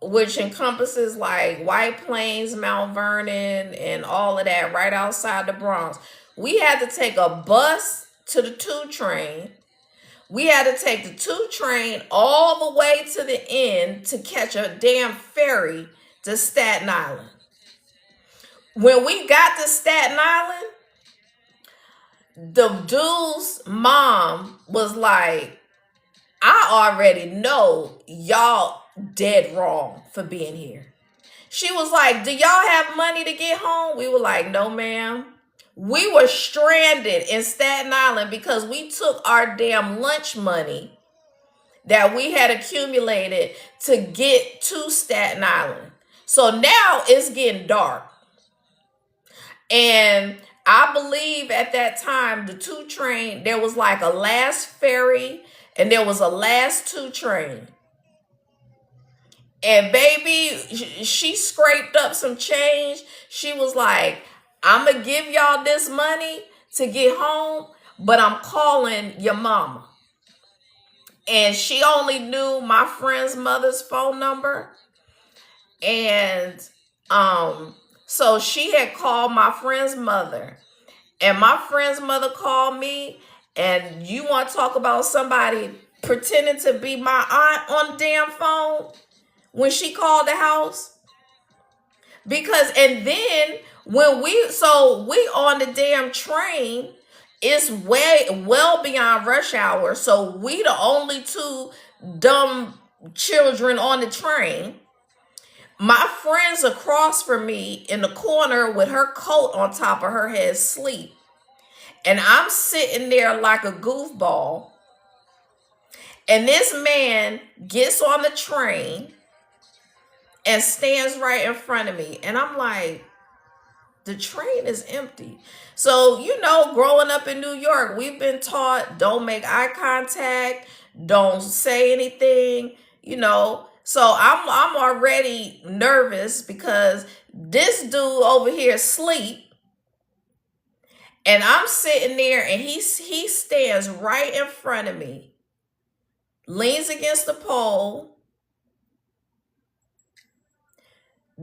which encompasses like White Plains, Mount Vernon, and all of that right outside the Bronx. We had to take a bus to the 2 train. We had to take the 2 train all the way to the end to catch a damn ferry to Staten Island. When we got to Staten Island, the dude's mom was like, I already know y'all dead wrong for being here. She was like, do y'all have money to get home? We were like, no, ma'am. We were stranded in Staten Island because we took our damn lunch money that we had accumulated to get to Staten Island. So now it's getting dark. And I believe at that time, the 2 train, there was like a last ferry and there was a last 2 train. And baby, she scraped up some change. She was like, I'm going to give y'all this money to get home, but I'm calling your mama. And she only knew my friend's mother's phone number. And so she had called my friend's mother. And my friend's mother called me. And you want to talk about somebody pretending to be my aunt on the damn phone when she called the house? Because, and then when we on the damn train, it's well beyond rush hour. So we the only 2 dumb children on the train. My friend's across from me in the corner with her coat on top of her head, sleep. And I'm sitting there like a goofball. And this man gets on the train and stands right in front of me. And I'm like, the train is empty. So, growing up in New York, we've been taught don't make eye contact, don't say anything, So I'm already nervous because this dude over here asleep. And I'm sitting there and he stands right in front of me, leans against the pole,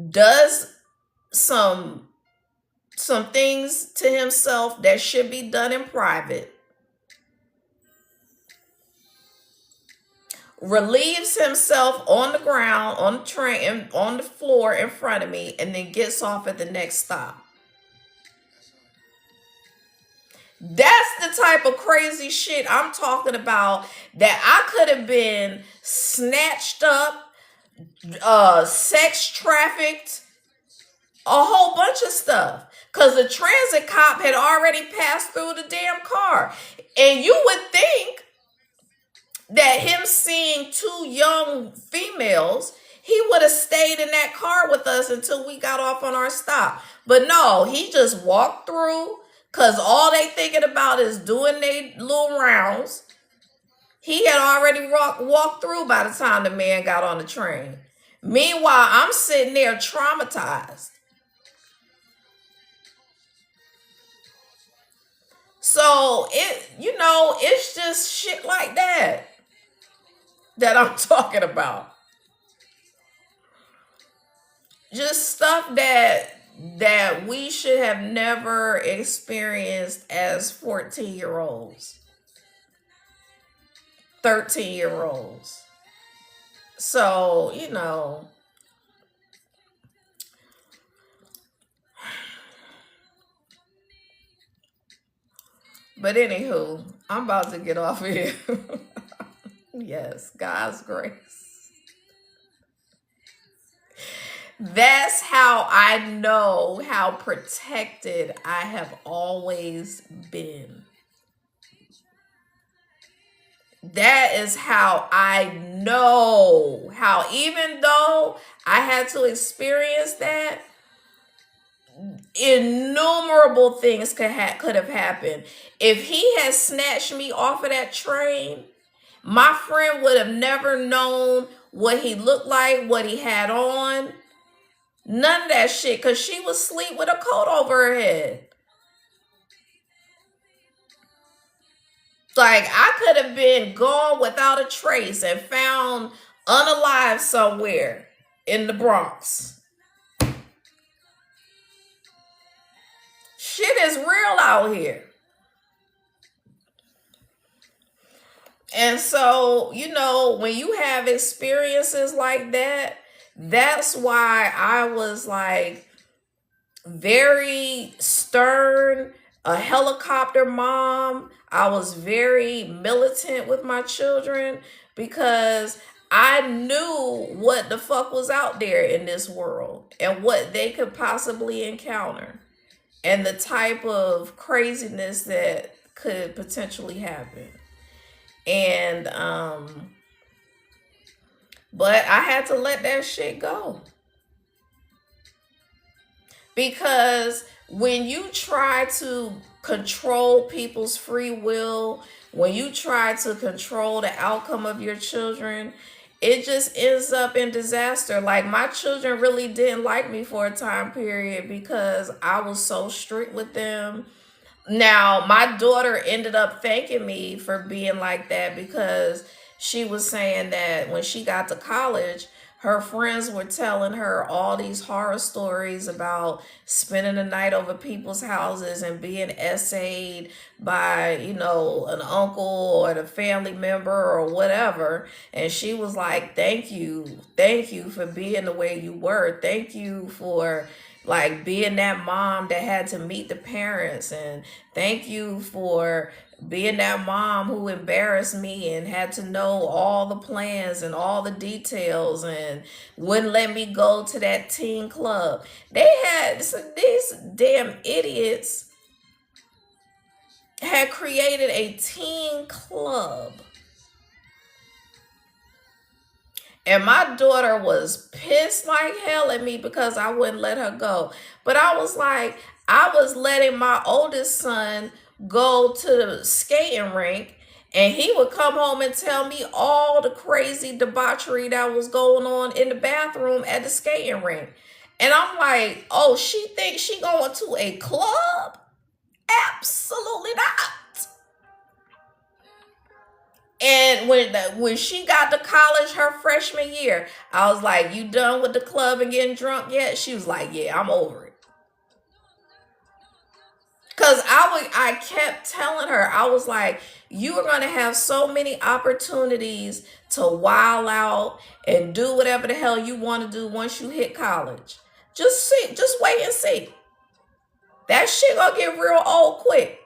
does some things to himself that should be done in private, relieves himself on the ground, on the train, on the floor in front of me, and then gets off at the next stop. That's the type of crazy shit I'm talking about, that I could have been snatched up, sex trafficked, a whole bunch of stuff. Because the transit cop had already passed through the damn car. And you would think that him seeing 2 young females, he would have stayed in that car with us until we got off on our stop. But no, he just walked through, because all they thinking about is doing their little rounds. He had already walked through by the time the man got on the train. Meanwhile, I'm sitting there traumatized. So it's just shit like that I'm talking about. Just stuff that we should have never experienced as 14-year-olds, 13-year-olds. So, But anywho, I'm about to get off of here. Yes, God's grace. That's how I know how protected I have always been. That is how I know how, even though I had to experience that, innumerable things could have happened. If he had snatched me off of that train, my friend would have never known what he looked like, what he had on, none of that shit, because she was asleep with a coat over her head. Like, I could have been gone without a trace and found unalive somewhere in the Bronx. Shit is real out here. And so, when you have experiences like that, that's why I was like very stern, a helicopter mom. I was very militant with my children because I knew what the fuck was out there in this world and what they could possibly encounter and the type of craziness that could potentially happen. And but I had to let that shit go. Because when you try to control people's free will, when you try to control the outcome of your children, it just ends up in disaster. Like, my children really didn't like me for a time period because I was so strict with them. Now, my daughter ended up thanking me for being like that because she was saying that when she got to college, her friends were telling her all these horror stories about spending the night over people's houses and being essayed by, an uncle or the family member or whatever. And she was like, thank you for being the way you were. Thank you for like being that mom that had to meet the parents, and thank you for being that mom who embarrassed me and had to know all the plans and all the details and wouldn't let me go to that teen club. These damn idiots had created a teen club. And my daughter was pissed like hell at me because I wouldn't let her go. But I was like, I was letting my oldest son go to the skating rink, and he would come home and tell me all the crazy debauchery that was going on in the bathroom at the skating rink. And I'm like, oh, she thinks she going to a club? Absolutely not. And when she got to college her freshman year, I was like, you done with the club and getting drunk yet? She was like, yeah, I'm over it. Because I kept telling her, I was like, you are going to have so many opportunities to wild out and do whatever the hell you want to do once you hit college. Just wait and see. That shit gonna get real old quick.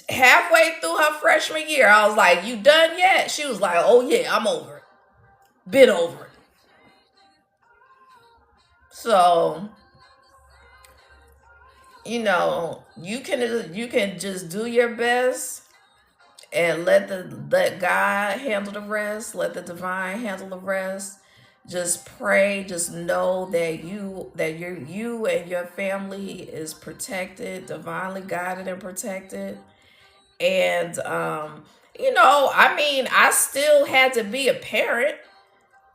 Halfway through her freshman year, I was like, you done yet? She was like, oh yeah, I'm over it. Been over it. So, you can just do your best and let God handle the rest, let the divine handle the rest. Just pray, just know that you and your family is protected, divinely guided and protected. And I still had to be a parent.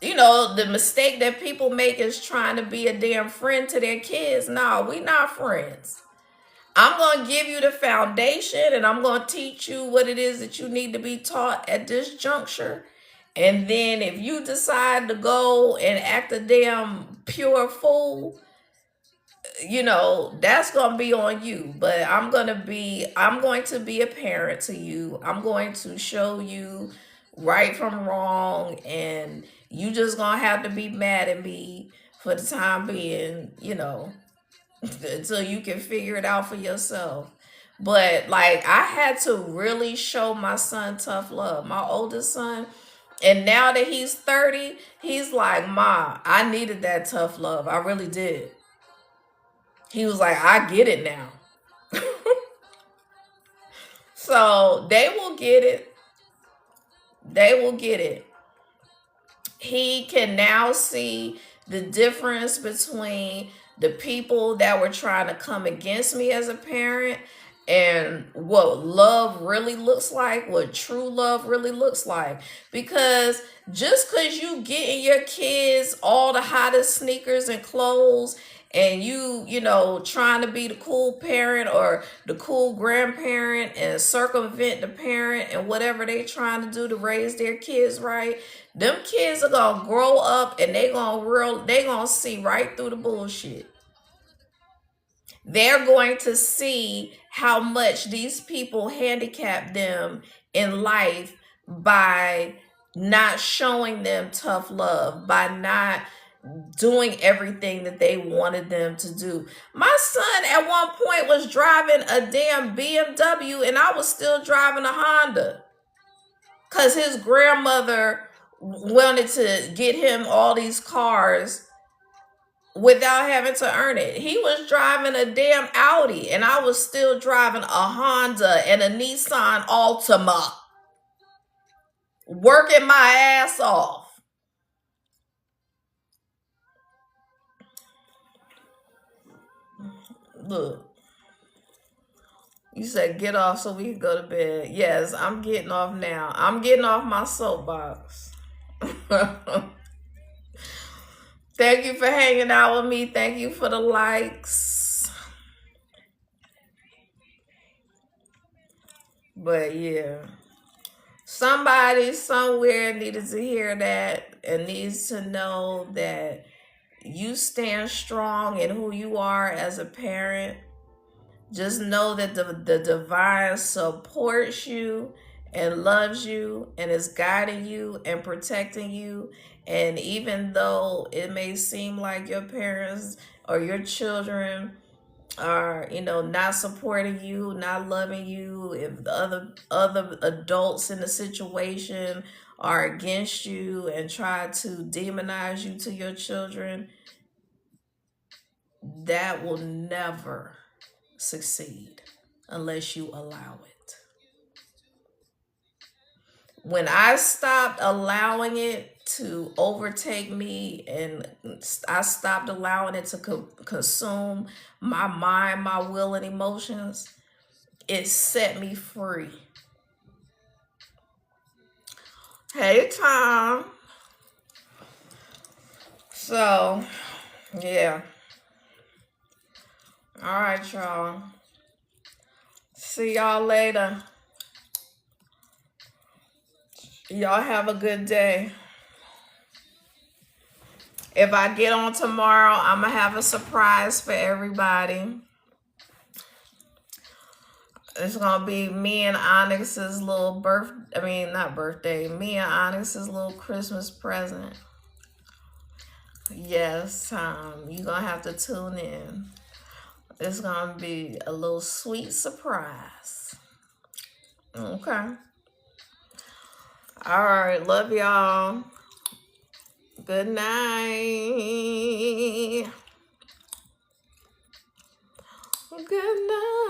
The mistake that people make is trying to be a damn friend to their kids. No, we not friends. I'm going to give you the foundation, and I'm going to teach you what it is that you need to be taught at this juncture. And then if you decide to go and act a damn pure fool, that's going to be on you. But I'm going to be a parent to you. I'm going to show you right from wrong, and you just going to have to be mad at me for the time being, until you can figure it out for yourself. But like I had to really show my son tough love. My oldest son, and now that he's 30, he's like, "Ma, I needed that tough love. I really did." He was like, "I get it now." So they will get it. They will get it. He can now see the difference between the people that were trying to come against me as a parent and what love really looks like, what true love really looks like. Because just because you getting your kids all the hottest sneakers and clothes, and you know, trying to be the cool parent or the cool grandparent and circumvent the parent and whatever they trying to do to raise their kids right, them kids are gonna grow up and they gonna see right through the bullshit. They're going to see how much these people handicap them in life by not showing them tough love, by not doing everything that they wanted them to do. My son at one point was driving a damn BMW and I was still driving a Honda because his grandmother wanted to get him all these cars without having to earn it. He was driving a damn Audi and I was still driving a Honda and a Nissan Altima, working my ass off. Look, you said get off so we can go to bed. Yes, I'm getting off now. I'm getting off my soapbox. Thank you for hanging out with me. Thank you for the likes. But yeah, somebody somewhere needed to hear that and needs to know that you stand strong in who you are as a parent. Just know that the divine supports you and loves you and is guiding you and protecting you. And even though it may seem like your parents or your children are, you know, not supporting you, not loving you, if the other adults in the situation are against you and try to demonize you to your children, that will never succeed unless you allow it. When I stopped allowing it to overtake me and I stopped allowing it to consume my mind, my will, and emotions, it set me free. Hey, Tom. So, yeah. All right, y'all. See y'all later. Y'all have a good day. If I get on tomorrow, I'm going to have a surprise for everybody. It's going to be me and Onyx's little me and Onyx's little Christmas present. Yes, you're going to have to tune in. It's going to be a little sweet surprise. Okay. All right. Love y'all. Good night. Good night.